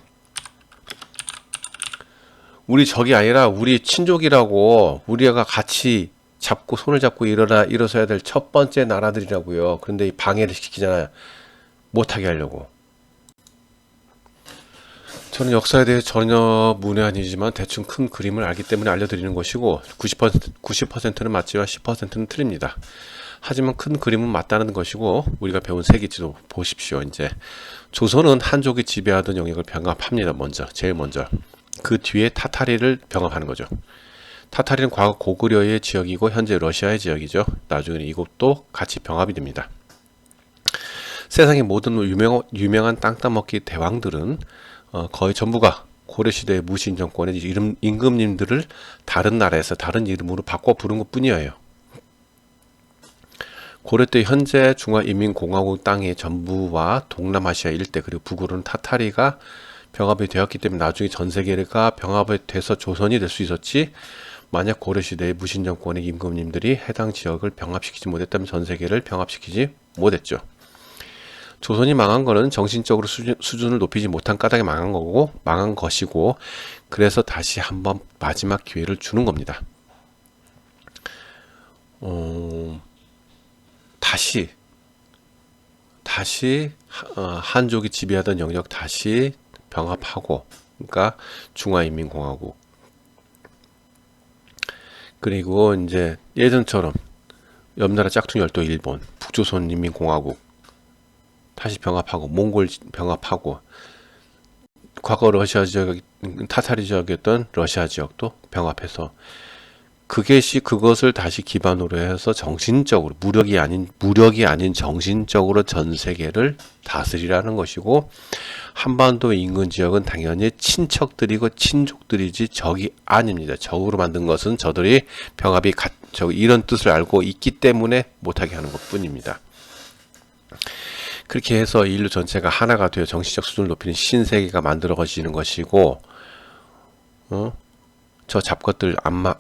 우리 적이 아니라 우리 친족이라고. 우리가 같이 잡고 손을 잡고 일어서야 될 첫 번째 나라들이라고요. 그런데 방해를 시키잖아요. 못하게 하려고. 저는 역사에 대해 전혀 문외한이지만 대충 큰 그림을 알기 때문에 알려드리는 것이고 90%는 맞지만 10%는 틀립니다. 하지만 큰 그림은 맞다는 것이고 우리가 배운 세계지도 보십시오. 이제 조선은 한족이 지배하던 영역을 병합합니다. 제일 먼저. 그 뒤에 타타리를 병합하는 거죠. 타타리는 과거 고구려의 지역이고 현재 러시아의 지역이죠. 나중에는 이곳도 같이 병합이 됩니다. 세상의 모든 유명한 땅 따먹기 대왕들은 거의 전부가 고려시대의 무신 정권의 임금님들을 다른 나라에서 다른 이름으로 바꿔 부른 것 뿐이에요. 고려 때 현재 중화인민공화국 땅의 전부와 동남아시아 일대 그리고 북으로는 타타리가 병합이 되었기 때문에 나중에 전 세계가 병합이 돼서 조선이 될 수 있었지, 만약 고려시대의 무신 정권의 임금님들이 해당 지역을 병합시키지 못했다면 전 세계를 병합시키지 못했죠. 조선이 망한 거는 정신적으로 수준을 높이지 못한 까닭에 망한 것이고, 그래서 다시 한번 마지막 기회를 주는 겁니다. 다시 한족이 지배하던 영역 다시 병합하고, 그러니까 중화인민공화국. 그리고 이제 예전처럼 옆나라 짝퉁 열도 일본, 북조선인민공화국 다시 병합하고, 몽골 병합하고, 과거 러시아 지역, 타타리 지역이었던 러시아 지역도 병합해서 그것을 다시 기반으로 해서 정신적으로 무력이 아닌 정신적으로 전 세계를 다스리라는 것이고, 한반도 인근 지역은 당연히 친척들이고 친족들이지 적이 아닙니다. 적으로 만든 것은 저들이 병합이 이런 뜻을 알고 있기 때문에 못하게 하는 것뿐입니다. 그렇게 해서 인류 전체가 하나가 되어 정신적 수준을 높이는 신세계가 만들어지는 것이고, 저 잡것들, 악마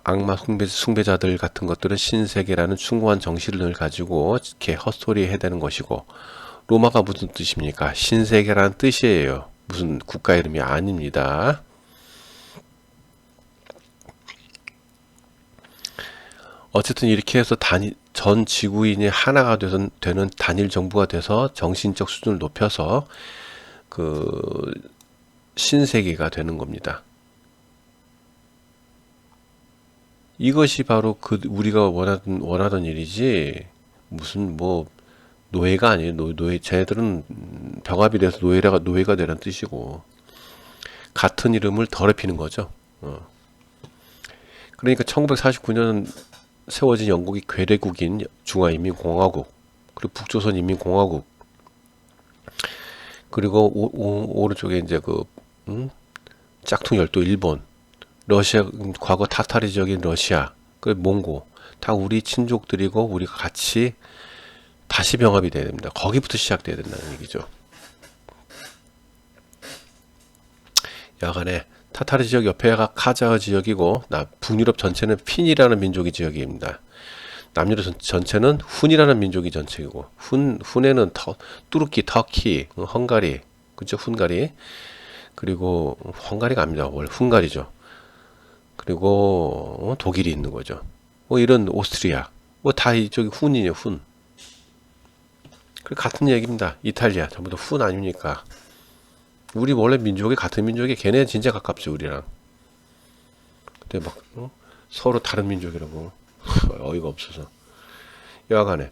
숭배자들 같은 것들은 신세계라는 충고한 정신을 가지고 이렇게 헛소리 해야 되는 것이고, 로마가 무슨 뜻입니까? 신세계라는 뜻이에요. 무슨 국가 이름이 아닙니다. 어쨌든 이렇게 해서 전 지구인이 하나가 되는 단일 정부가 돼서 정신적 수준을 높여서 그 신세계가 되는 겁니다. 이것이 바로 그 우리가 원하던 일이지, 무슨 뭐 노예가 아니에요. 노예, 쟤네들은 병합이 돼서 노예가 되는 뜻이고, 같은 이름을 더럽히는 거죠. 그러니까 1949년 세워진 영국이 괴뢰국인 중화인민공화국, 그리고 북조선인민공화국, 그리고 오른쪽에 이제 짝퉁 열도 일본, 러시아, 과거 타타리 지역인 러시아, 그 몽고, 다 우리 친족들이고 우리가 같이 다시 병합이 돼야 됩니다. 거기부터 시작돼야 된다는 얘기죠. 여간에 타타르 지역 옆에가 카자흐 지역이고, 북유럽 전체는 핀이라는 민족이 지역입니다. 남유럽 전체는 훈이라는 민족이 전체이고, 훈에는 뚜르키, 터키, 헝가리, 그죠? 훈가리, 그리고 헝가리가 아닙니다. 원래 훈가리죠. 그리고 독일이 있는 거죠. 뭐 이런 오스트리아, 뭐 다 이쪽이 훈이에요. 훈. 그 같은 얘기입니다. 이탈리아 전부 다 훈 아닙니까? 우리 원래 민족이 같은 민족이, 걔네 진짜 가깝죠 우리랑. 근데 막 서로 다른 민족이라고 어이가 없어서. 여하간에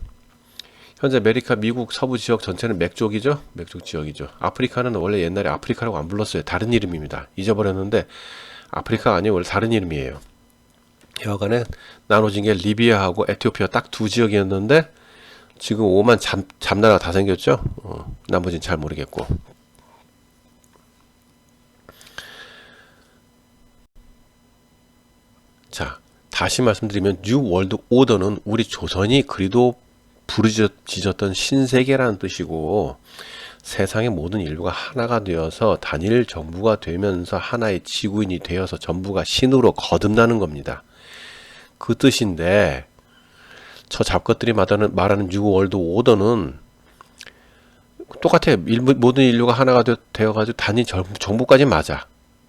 현재 아메리카, 미국 서부 지역 전체는 맥족이죠. 맥족 지역이죠. 아프리카는 원래 옛날에 아프리카라고 안 불렀어요. 다른 이름입니다. 잊어버렸는데 아프리카가 아니고 원래 다른 이름이에요. 여하간에 나눠진 게 리비아하고 에티오피아 딱 두 지역이었는데 지금 오만 잡나라가 다 생겼죠. 나머지는 잘 모르겠고. 자, 다시 말씀드리면 뉴 월드 오더는 우리 조선이 그리도 부르짖었던 신세계라는 뜻이고, 세상의 모든 인류가 하나가 되어서 단일 정부가 되면서 하나의 지구인이 되어서 전부가 신으로 거듭나는 겁니다. 그 뜻인데, 저 잡것들이 말하는 뉴 월드 오더는 똑같아요. 모든 인류가 하나가 되어가지고 단일 정부까지 맞아.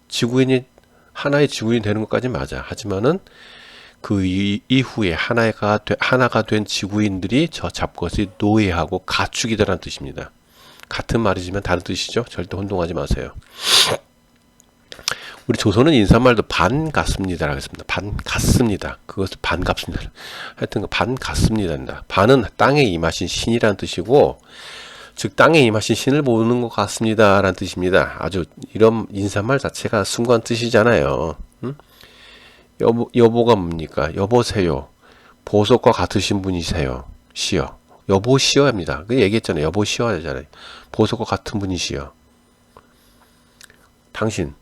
지구인이 하나의 지구인이 되는 것까지 맞아. 하지만은 그 이후에 하나가 된 지구인들이 저 잡것이 노예하고 가축이다라는 뜻입니다. 같은 말이지만 다른 뜻이죠. 절대 혼동하지 마세요. 우리 조선은 인사말도 반같습니다라고 했습니다. 반같습니다. 그것을 반갑습니다. 하여튼 반같습니다. 반은 땅에 임하신 신이라는 뜻이고, 즉 땅에 임하신 신을 보는 것 같습니다 라는 뜻입니다. 아주 이런 인사말 자체가 순간 뜻이잖아요. 여보가 뭡니까? 여보세요. 보석과 같으신 분이세요. 시여. 여보시여입니다. 그 얘기했잖아요. 여보시여 하잖아요. 보석과 같은 분이시여. 당신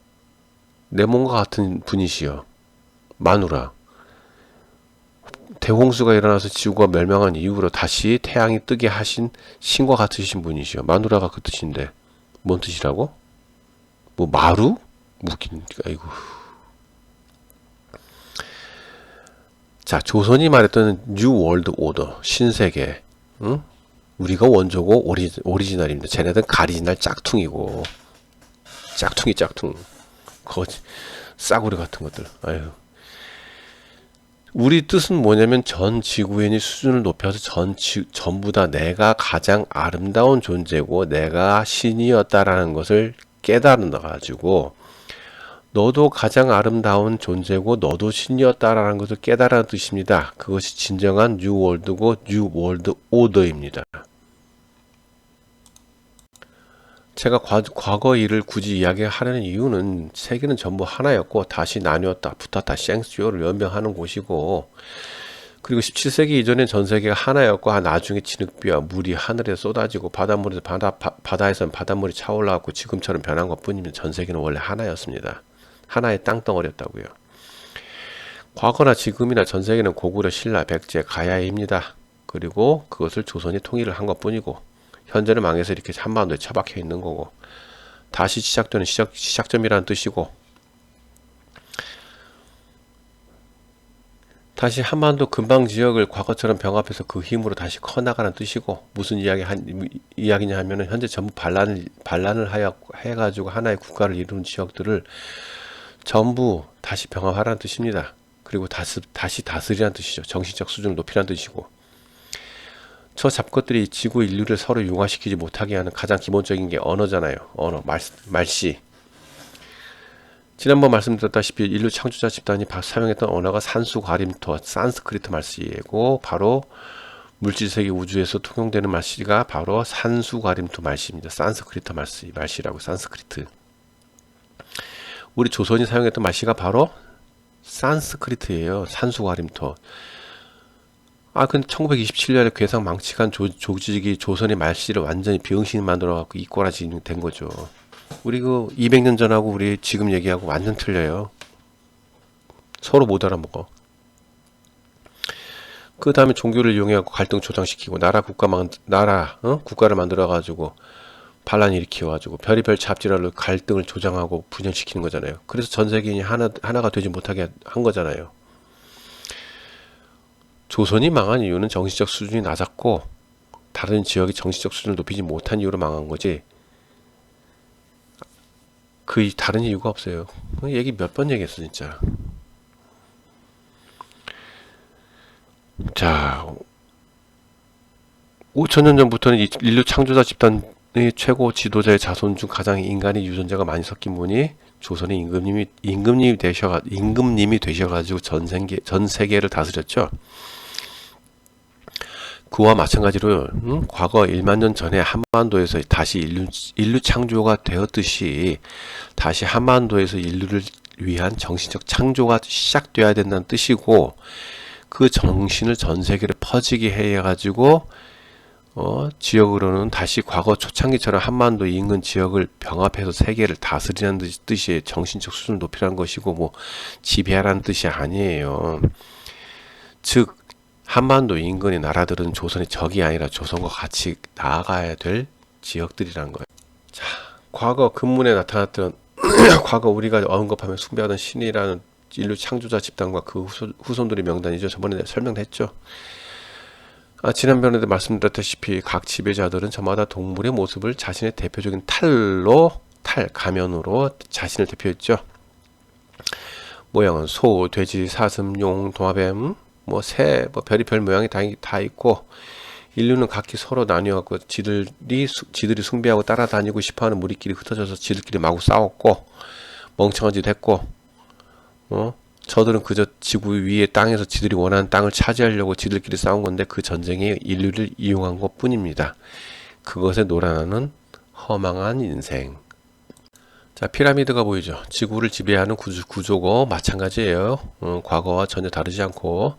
내 몸과 같은 분이시여. 마누라. 대홍수가 일어나서 지구가 멸망한 이후로 다시 태양이 뜨게 하신 신과 같으신 분이시여. 마누라가 그 뜻인데 뭔 뜻이라고? 뭐 마루? 웃긴. 아이고. 자, 조선이 말했던 뉴 월드 오더, 신세계. 응? 우리가 원조고 오리지널입니다. 쟤네들은 가리지널 짝퉁이고. 짝퉁. 거지. 싸구려 같은 것들. 아유. 우리 뜻은 뭐냐면 전 지구인이 수준을 높여서 전부 다 내가 가장 아름다운 존재고 내가 신이었다라는 것을 깨달아 가지고, 너도 가장 아름다운 존재고 너도 신이었다라는 것을 깨달아는 뜻입니다. 그것이 진정한 뉴 월드고 뉴 월드 오더입니다. 제가 과거 일을 굳이 이야기하려는 이유는 세계는 전부 하나였고 다시 나뉘었다, 붙었다, 샹스주어를 연명하는 곳이고, 그리고 17세기 이전엔 전 세계가 하나였고 나중에 진흙비와 물이 하늘에 쏟아지고 바다에선 바닷물이 차올라왔고 지금처럼 변한 것뿐이면 전 세계는 원래 하나였습니다. 하나의 땅덩어리였다고요. 과거나 지금이나 전 세계는 고구려, 신라, 백제, 가야입니다. 그리고 그것을 조선이 통일을 한 것뿐이고, 현재는 망해서 이렇게 한반도에 처박혀 있는 거고, 다시 시작되는 시작점이라는 뜻이고, 다시 한반도 근방 지역을 과거처럼 병합해서 그 힘으로 다시 커나가는 뜻이고, 무슨 이야기냐 하면은 현재 전부 반란을 해가지고 하나의 국가를 이루는 지역들을 전부 다시 병합하라는 뜻입니다. 그리고 다시 다스리라는 뜻이죠. 정신적 수준을 높이라는 뜻이고, 저 잡것들이 지구 인류를 서로 융화시키지 못하게 하는 가장 기본적인 게 언어잖아요. 언어, 말씨. 지난번 말씀드렸다시피 인류 창조자 집단이 사용했던 언어가 산수과림토, 산스크리트 말씨이고 바로 물질세계 우주에서 통용되는 말씨가 바로 산수과림토 말씨입니다. 산스크리트 말씨라고 산스크리트. 우리 조선이 사용했던 말씨가 바로 산스크리트예요. 산수과림토. 근데 1927년에 괴상 망측한 조직이 조선의 말씨를 완전히 병신 만들어갖고 이꼬라지 된 거죠. 우리 200년 전하고 우리 지금 얘기하고 완전 틀려요. 서로 못 알아먹어. 그 다음에 종교를 이용해갖고 갈등 조장시키고 국가를 만들어가지고 반란 일으켜가지고 별의별 잡지랄로 갈등을 조장하고 분열시키는 거잖아요. 그래서 전 세계인이 하나가 되지 못하게 한 거잖아요. 조선이 망한 이유는 정신적 수준이 낮았고 다른 지역의 정신적 수준을 높이지 못한 이유로 망한 거지 다른 이유가 없어요. 얘기 몇 번 얘기했어 진짜. 자, 5천년 전부터는 인류 창조자 집단의 최고 지도자의 자손 중 가장 인간의 유전자가 많이 섞인 분이 조선의 임금님이 되셔가지고 전 세계를 다스렸죠. 그와 마찬가지로 과거 1만 년 전에 한반도에서 다시 인류 창조가 되었듯이 다시 한반도에서 인류를 위한 정신적 창조가 시작되어야 된다는 뜻이고 그 정신을 전 세계를 퍼지게 해가지고 지역으로는 다시 과거 초창기처럼 한반도 인근 지역을 병합해서 세계를 다스리는 뜻이 정신적 수준을 높이라는 것이고 지배하라는 뜻이 아니에요. 즉 한반도 인근의 나라들은 조선의 적이 아니라 조선과 같이 나아가야 될 지역들이라는 거예요. 자, 과거 근문에 나타났던 과거 우리가 언급하면 숭배하던 신이라는 인류 창조자 집단과 그 후손들의 명단이죠. 저번에 설명했죠. 지난번에도 말씀드렸다시피 각 지배자들은 저마다 동물의 모습을 자신의 대표적인 가면으로 자신을 대표했죠. 모양은 소, 돼지, 사슴, 용, 도마뱀, 새, 별의별 모양이 다 있고 인류는 각기 서로 나뉘어갖고 지들이 숭배하고 따라다니고 싶어하는 무리끼리 흩어져서 지들끼리 마구 싸웠고 멍청한 짓 했고 저들은 그저 지구 위의 땅에서 지들이 원하는 땅을 차지하려고 지들끼리 싸운 건데 그 전쟁에 인류를 이용한 것 뿐입니다. 그것에 놀아나는 허망한 인생. 자, 피라미드가 보이죠. 지구를 지배하는 구조고 마찬가지예요. 과거와 전혀 다르지 않고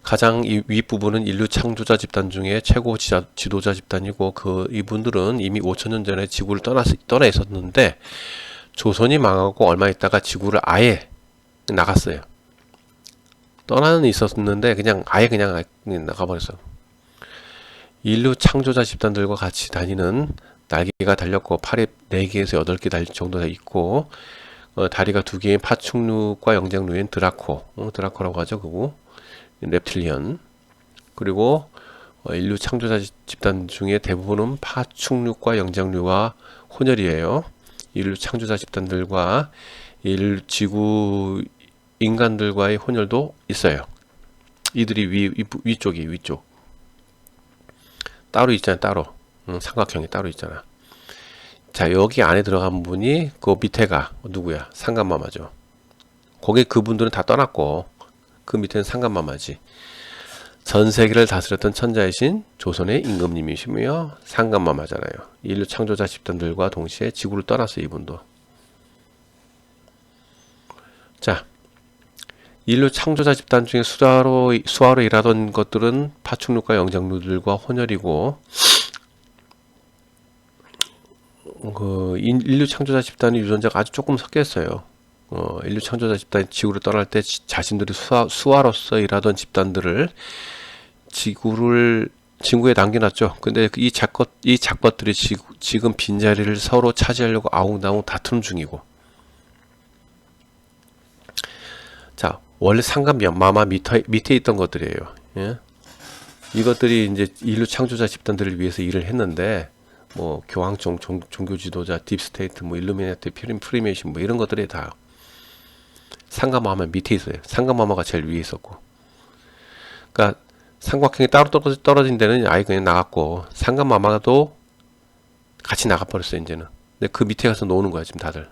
가장 윗부분은 인류 창조자 집단 중에 최고 지도자 집단이고 이분들은 이미 5천년 전에 지구를 떠나 있었는데 조선이 망하고 얼마 있다가 지구를 아예 나갔어요. 떠나는 있었는데 아예 나가버렸어. 인류 창조자 집단들과 같이 다니는 날개가 달렸고 팔이 4개에서 8개 정도 있고 다리가 2개인 파충류과 영장류인 드라코라고 하죠. 그거 reptilian. 그리고 인류 창조자 집단 중에 대부분은 파충류과 영장류와 혼혈이에요. 인류 창조자 집단들과 지구 인간들과의 혼혈도 있어요. 이들이 위쪽 따로 있잖아요. 따로 삼각형이 따로 있잖아. 자, 여기 안에 들어간 분이 그 밑에가 누구야? 상감마마죠. 그분들은 다 떠났고 그 밑에는 상감마마지. 전 세계를 다스렸던 천자이신 조선의 임금님이시며 상감마마잖아요. 인류 창조자 집단들과 동시에 지구를 떠났어요. 이분도. 자, 인류 창조자 집단 중에 수화로 일하던 것들은 파충류과 영장류들과 혼혈이고 인류 창조자 집단의 유전자가 아주 조금 섞였어요. 인류 창조자 집단이 지구를 떠날 때 자신들이 수화로서 일하던 집단들을 지구에 남겨놨죠. 근데 이 작것들이 지금 빈자리를 서로 차지하려고 아웅다웅 다툼 중이고. 자, 원래 상감마마 밑에 있던 것들이에요. 예? 이것들이 이제 인류 창조자 집단들을 위해서 일을 했는데 교황청, 종교 지도자, 딥스테이트, 일루미나티, 프리메이션 이런 것들이 다 상감마마 밑에 있어요. 상감마마가 제일 위에 있었고. 그러니까 삼각형이 따로 떨어진 데는 아예 그냥 나갔고, 상간마마도 같이 나가버렸어요, 이제는. 근데 그 밑에 가서 노는 거야, 지금 다들.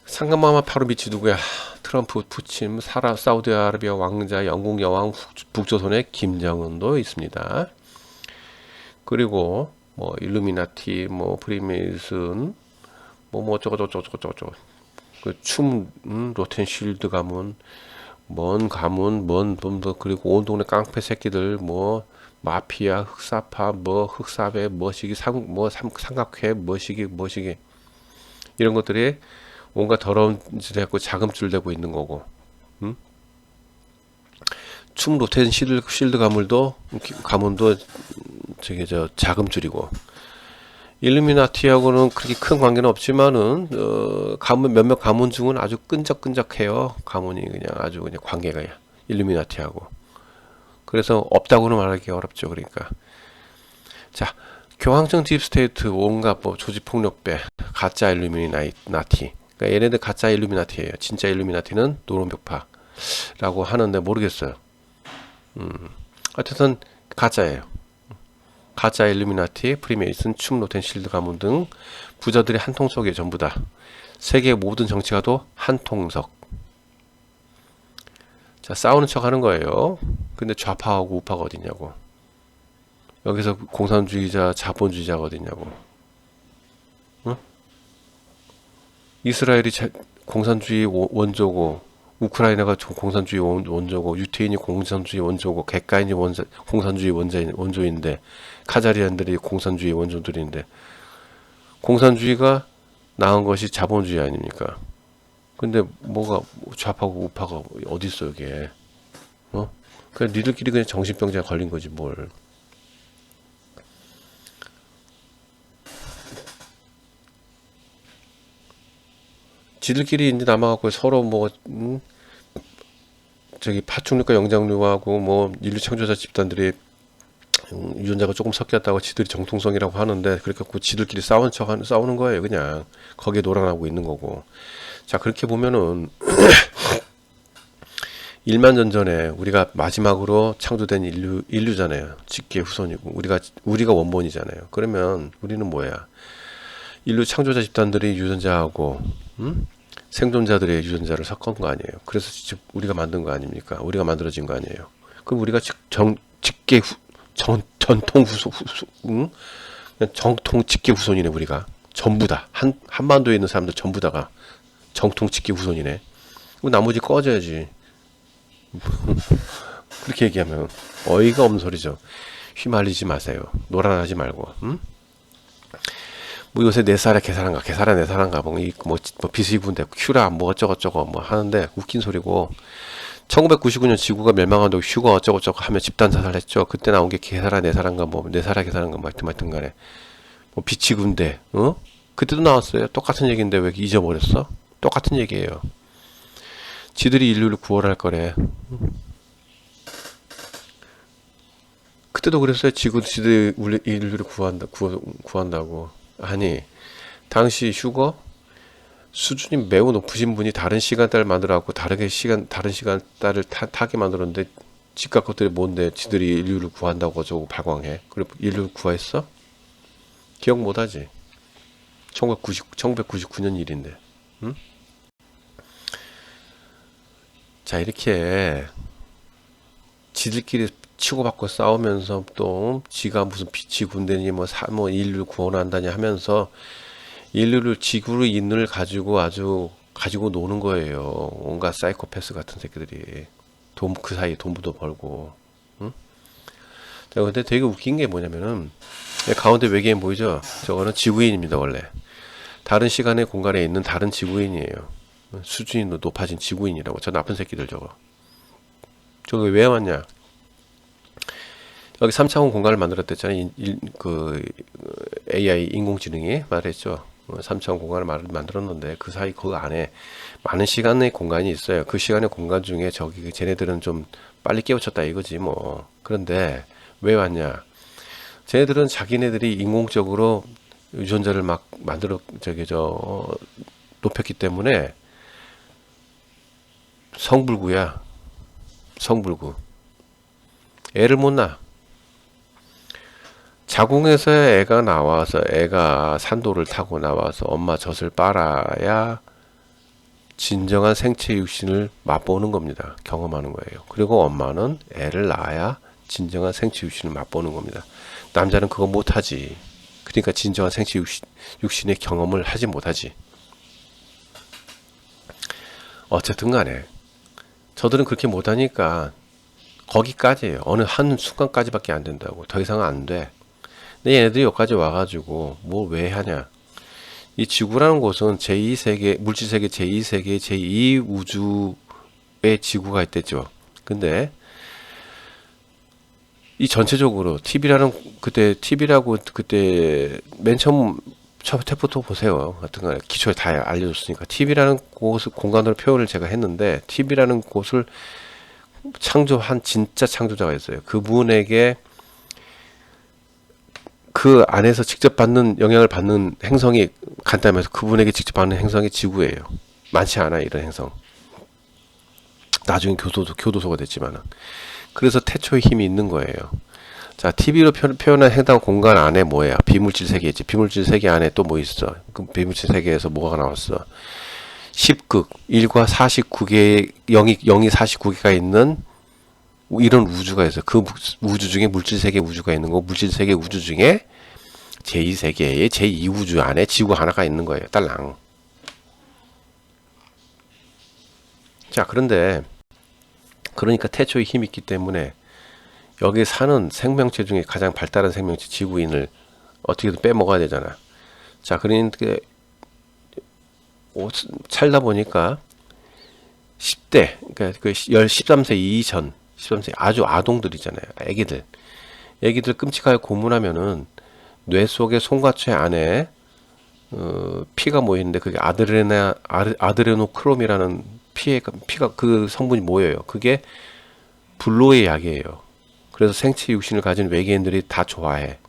상간마마 바로 밑이 누구야? 트럼프, 푸친, 사우디아라비아 왕자, 영국 여왕, 북조선의 김정은도 있습니다. 그리고 뭐 일루미나티, 뭐 프리메이슨, 뭐 어쩌고 그춤 로텐실드 가문, 먼 가문, 그리고 온 동네 깡패 새끼들, 뭐 마피아, 흑사파, 뭐 흑사배, 뭐시기 삼각회, 뭐시기 이런 것들이 온갖 더러운 짓을 했고 자금줄 되고 있는 거고, 춤 로텐 실드 가문도 저기 자금줄이고, 일루미나티하고는 그렇게 큰 관계는 없지만은 가문 몇몇 가문 중은 아주 끈적끈적해요. 가문이 그냥 아주 그냥 관계가 일루미나티하고. 그래서 없다고는 말하기 어렵죠. 그러니까 자, 교황청 딥스테이트 온갖 뭐 조직폭력배 가짜 일루미나티. 그러니까 얘네들 가짜 일루미나티예요. 진짜 일루미나티는 노론벽파라고 하는데 모르겠어요. 어쨌든 가짜예요. 가짜 일루미나티, 프리메이슨, 춤, 로텐실드 가문 등 부자들이 한 통속이에요. 전부 다. 세계 모든 정치가도 한 통속. 자, 싸우는 척 하는 거예요. 근데 좌파하고 우파가 어딨냐고. 여기서 공산주의자, 자본주의자가 어딨냐고. 응? 이스라엘이 공산주의 원조고, 우크라이나가 공산주의 원조고, 유태인이 공산주의 원조고, 객가인이 공산주의 원조인데, 카자리안들이 공산주의 원조들인데, 공산주의가 나은 것이 자본주의 아닙니까? 근데 뭐가 좌파고 우파가 어디 있어 여기에? 그냥 니들끼리 그냥 정신병자에 걸린 거지 뭘? 지들끼리 이제 남아갖고 서로 뭐 저기 파충류과 영장류하고 뭐 인류 창조자 집단들이 유전자가 조금 섞였다고 지들이 정통성이라고 하는데 그렇게 지들끼리 싸우는 거예요. 그냥 거기에 놀아나고 있는 거고. 자, 그렇게 보면은 1만 년 전에 우리가 마지막으로 창조된 인류잖아요. 직계 후손이고 우리가 원본이잖아요. 그러면 우리는 뭐야? 인류 창조자 집단들이 유전자하고 생존자들의 유전자를 섞은 거 아니에요. 그래서 직접 우리가 만든 거 아닙니까? 우리가 만들어진 거 아니에요. 그럼 우리가 직계 전통 정통 직계 후손이네. 우리가 전부 다 한반도에 있는 사람들 전부 다가 정통 직계 후손이네. 그럼 나머지 꺼져야지. 그렇게 얘기하면 어이가 없는 소리죠. 휘말리지 마세요. 노란하지 말고. 뭐 요새 내 살아 내 살아인가 뭐 비수기군대 큐라 뭐 어쩌고저쩌고 뭐 하는데 웃긴 소리고. 1999년 지구가 멸망한다고 휴가 어쩌고저쩌고 하며 집단 사살했죠. 그때 나온 게 개살아 내살아인가 뭐 내살아 개살아인가 뭐 하여튼 간에 뭐 비치군대 그때도 나왔어요. 똑같은 얘기인데 왜 잊어버렸어? 똑같은 얘기예요. 지들이 인류를 구원할 거래. 그때도 그랬어요. 지들이 인류를 구한다고. 아니, 당시 휴거 수준이 매우 높으신 분이 다른 시간대를 만들어갖고 다른 시간대를 타게 만들었는데 집값 것들이 뭔데 지들이 인류를 구한다고 저거 발광해. 그리고 인류를 구했어? 기억 못하지. 1999년 일인데. 응? 자, 이렇게 지들끼리 치고받고 싸우면서 또 지가 무슨 빛이 군대니 뭐 인류를 구원한다니 하면서 인류를 지구의 인을 가지고 노는 거예요. 온갖 사이코패스 같은 새끼들이 그 사이에 돈부도 벌고. 응? 자, 근데 되게 웃긴 게 뭐냐면은 가운데 외계인 보이죠? 저거는 지구인입니다. 원래 다른 시간의 공간에 있는 다른 지구인이에요. 수준이 높아진 지구인이라고. 저 나쁜 새끼들 저거 왜 왔냐? 여기 3차원 공간을 만들었댔잖아요. 그 AI 인공지능이 말했죠. 3차원 공간을 만들었는데 그 사이 그 안에 많은 시간의 공간이 있어요. 그 시간의 공간 중에 쟤네들은 좀 빨리 깨우쳤다 이거지 뭐. 그런데 왜 왔냐? 쟤네들은 자기네들이 인공적으로 유전자를 막 높였기 때문에 성불구야. 성불구. 애를 못 낳아. 자궁에서 애가 나와서 애가 산도를 타고 나와서 엄마 젖을 빨아야 진정한 생체 육신을 맛보는 겁니다. 경험하는 거예요. 그리고 엄마는 애를 낳아야 진정한 생체 육신을 맛보는 겁니다. 남자는 그거 못하지. 그러니까 진정한 생체 육신의 경험을 하지 못하지. 어쨌든 간에 저들은 그렇게 못하니까 거기까지예요. 어느 한 순간까지밖에 안 된다고. 더 이상은 안 돼. 근데 얘네들이 여기까지 와가지고 뭐 왜 하냐. 이 지구라는 곳은 제2세계, 물질세계 제2세계 제2우주의 지구가 있댔죠. 근데 이 전체적으로 TV라고 그때 맨 처음 첫 태포토 보세요. 하여튼간에 기초에 다 알려줬으니까 TV라는 곳을 공간으로 표현을 제가 했는데 TV라는 곳을 창조한 진짜 창조자가 있어요. 그분에게 그 안에서 직접 받는 영향을 받는 행성이 간단해서 그분에게 직접 받는 행성이 지구예요. 많지 않아요, 이런 행성. 나중에 교도소가 됐지만은. 그래서 태초의 힘이 있는 거예요. 자, TV로 표현한 해당 공간 안에 뭐예요? 비물질 세계지. 비물질 세계 안에 또 뭐 있어? 그 비물질 세계에서 뭐가 나왔어? 10극, 1과 49개의 0이 49개가 있는 이런 우주가 있어요. 그 우주 중에 물질 세계 우주가 있는 거고, 물질 세계 우주 중에 제2세계의 제2우주 안에 지구 하나가 있는 거예요. 딸랑. 자, 그런데 그러니까 태초의 힘이 있기 때문에 여기 사는 생명체 중에 가장 발달한 생명체 지구인을 어떻게든 빼먹어야 되잖아. 자, 그러니까 살다 보니까 10대, 그러니까 그 13세 이전, 13세 아주 아동들이잖아요. 애기들 끔찍하게 고문하면은 뇌 속의 송과체 안에 피가 모이는데 그게 아드레노크롬이라는 피가 그 성분이 모여요. 그게 불로의 약이에요. 그래서 생체 육신을 가진 외계인들이 다 좋아해.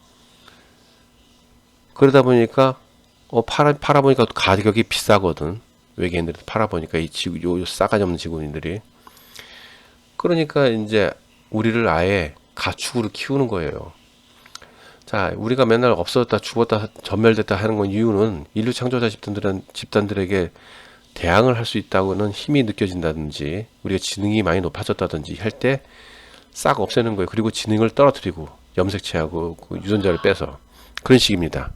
그러다 보니까 팔아보니까 가격이 비싸거든. 외계인들이 팔아보니까 이 요 싸가지 없는 지구인들이. 그러니까 이제 우리를 아예 가축으로 키우는 거예요. 자, 우리가 맨날 없어졌다 죽었다 전멸됐다 하는 건 이유는 인류 창조자 집단들에게 대항을 할 수 있다고는 힘이 느껴진다든지 우리가 지능이 많이 높아졌다든지 할 때 싹 없애는 거예요. 그리고 지능을 떨어뜨리고 염색체하고 그 유전자를 빼서 그런 식입니다.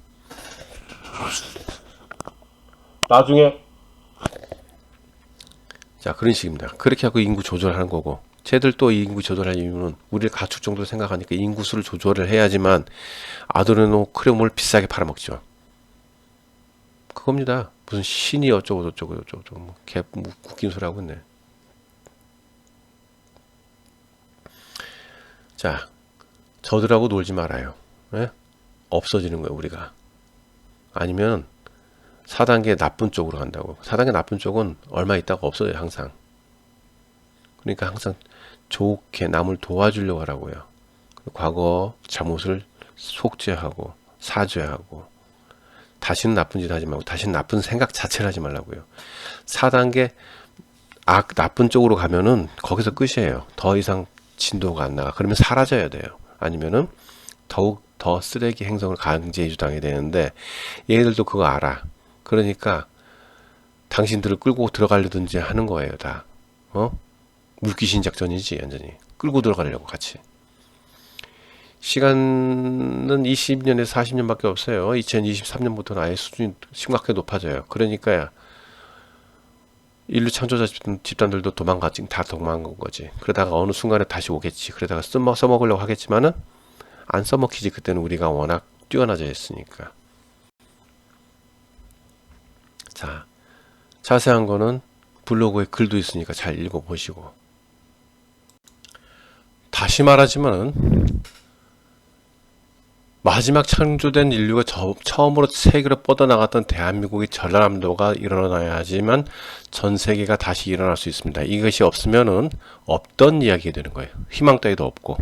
나중에 자, 그런 식입니다. 그렇게 하고 인구 조절하는 거고, 쟤들 또 인구 조절할 이유는 우리를 가축 정도로 생각하니까 인구수를 조절을 해야지만 아드레노크롬을 비싸게 팔아먹죠. 그겁니다. 무슨 신이 어쩌고 저쩌고 뭐 웃긴 소리 하고 있네. 자, 저들하고 놀지 말아요. 예? 없어지는 거예요, 우리가. 아니면 4단계 나쁜 쪽으로 간다고. 4단계 나쁜 쪽은 얼마 있다가 없어져요, 항상. 그러니까 항상 좋게 남을 도와주려고 하라고요. 과거 잘못을 속죄하고 사죄하고 다시는 나쁜 짓 하지 말고 다시는 나쁜 생각 자체를 하지 말라고요. 4단계 나쁜 쪽으로 가면은 거기서 끝이에요. 더 이상 진도가 안 나가. 그러면 사라져야 돼요. 아니면은 더욱 더 쓰레기 행성을 강제 이주당해야 되는데 얘네들도 그거 알아. 그러니까 당신들을 끌고 들어가려든지 하는 거예요, 다. 물귀신 작전이지, 완전히. 끌고 들어가려고 같이. 시간은 20년에서 40년밖에 없어요. 2023년부터는 아예 수준이 심각하게 높아져요. 그러니까 인류 창조자 집단들도 다 도망간 거지. 그러다가 어느 순간에 다시 오겠지. 그러다가 써먹으려고 하겠지만은 안 써먹히지. 그때는 우리가 워낙 뛰어나져 있으니까. 자, 자세한 거는 블로그에 글도 있으니까 잘 읽어보시고. 다시 말하지만은 마지막 창조된 인류가 처음으로 세계로 뻗어나갔던 대한민국의 전람도가 일어나야지만 전 세계가 다시 일어날 수 있습니다. 이것이 없으면은 없던 이야기가 되는 거예요. 희망 따위도 없고.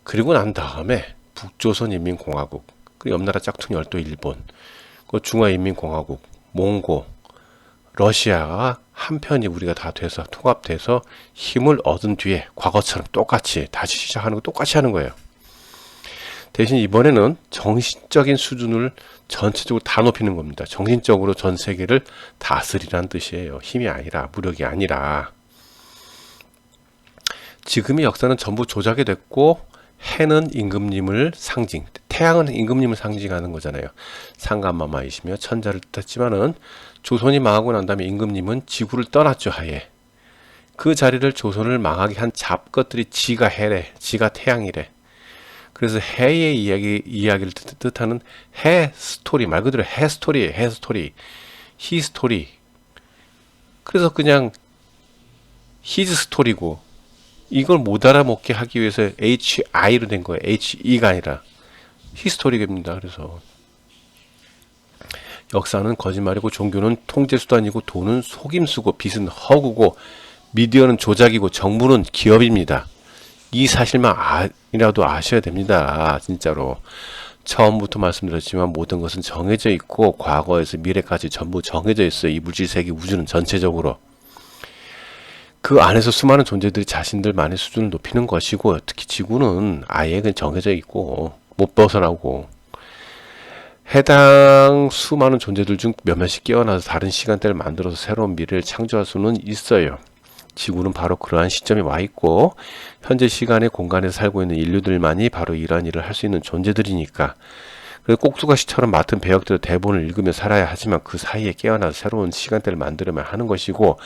그리고 난 다음에 북조선인민공화국, 그 옆나라 짝퉁 열도 일본, 그 중화인민공화국, 몽고, 러시아가 한편이 우리가 다 돼서 통합돼서 힘을 얻은 뒤에 과거처럼 똑같이 다시 시작하는 거 똑같이 하는 거예요. 대신 이번에는 정신적인 수준을 전체적으로 다 높이는 겁니다. 정신적으로 전 세계를 다스리라는 뜻이에요. 힘이 아니라, 무력이 아니라. 지금의 역사는 전부 조작이 됐고, 해는 임금님을 태양은 임금님을 상징하는 거잖아요. 상감마마이시며 천자를 뜻했지만은 조선이 망하고 난 다음에 임금님은 지구를 떠났죠, 하에. 그 자리를 조선을 망하게 한 잡것들이 지가 해래, 지가 태양이래. 그래서 해의 이야기를 뜻하는 해 스토리, 말 그대로 해 스토리예요. 해 스토리, 히스토리. 그래서 그냥 히즈 스토리고, 이걸 못 알아먹게 하기 위해서 HI로 된 거예요. HE가 아니라 히스토리입니다. 그래서 역사는 거짓말이고, 종교는 통제수단이고, 돈은 속임수고, 빚은 허구고, 미디어는 조작이고, 정부는 기업입니다. 이 사실만 이라도 아셔야 됩니다. 진짜로. 처음부터 말씀드렸지만 모든 것은 정해져 있고, 과거에서 미래까지 전부 정해져 있어요. 이 물질세계 우주는 전체적으로. 그 안에서 수많은 존재들이 자신들만의 수준을 높이는 것이고, 특히 지구는 아예 그냥 정해져 있고 못 벗어나고, 해당 수많은 존재들 중 몇몇이 깨어나서 다른 시간대를 만들어서 새로운 미래를 창조할 수는 있어요. 지구는 바로 그러한 시점에 와 있고, 현재 시간의 공간에서 살고 있는 인류들만이 바로 이러한 일을 할 수 있는 존재들이니까. 그래서 꼭두가시처럼 맡은 배역대로 대본을 읽으며 살아야 하지만, 그 사이에 깨어나서 새로운 시간대를 만들어야 하는 것이고,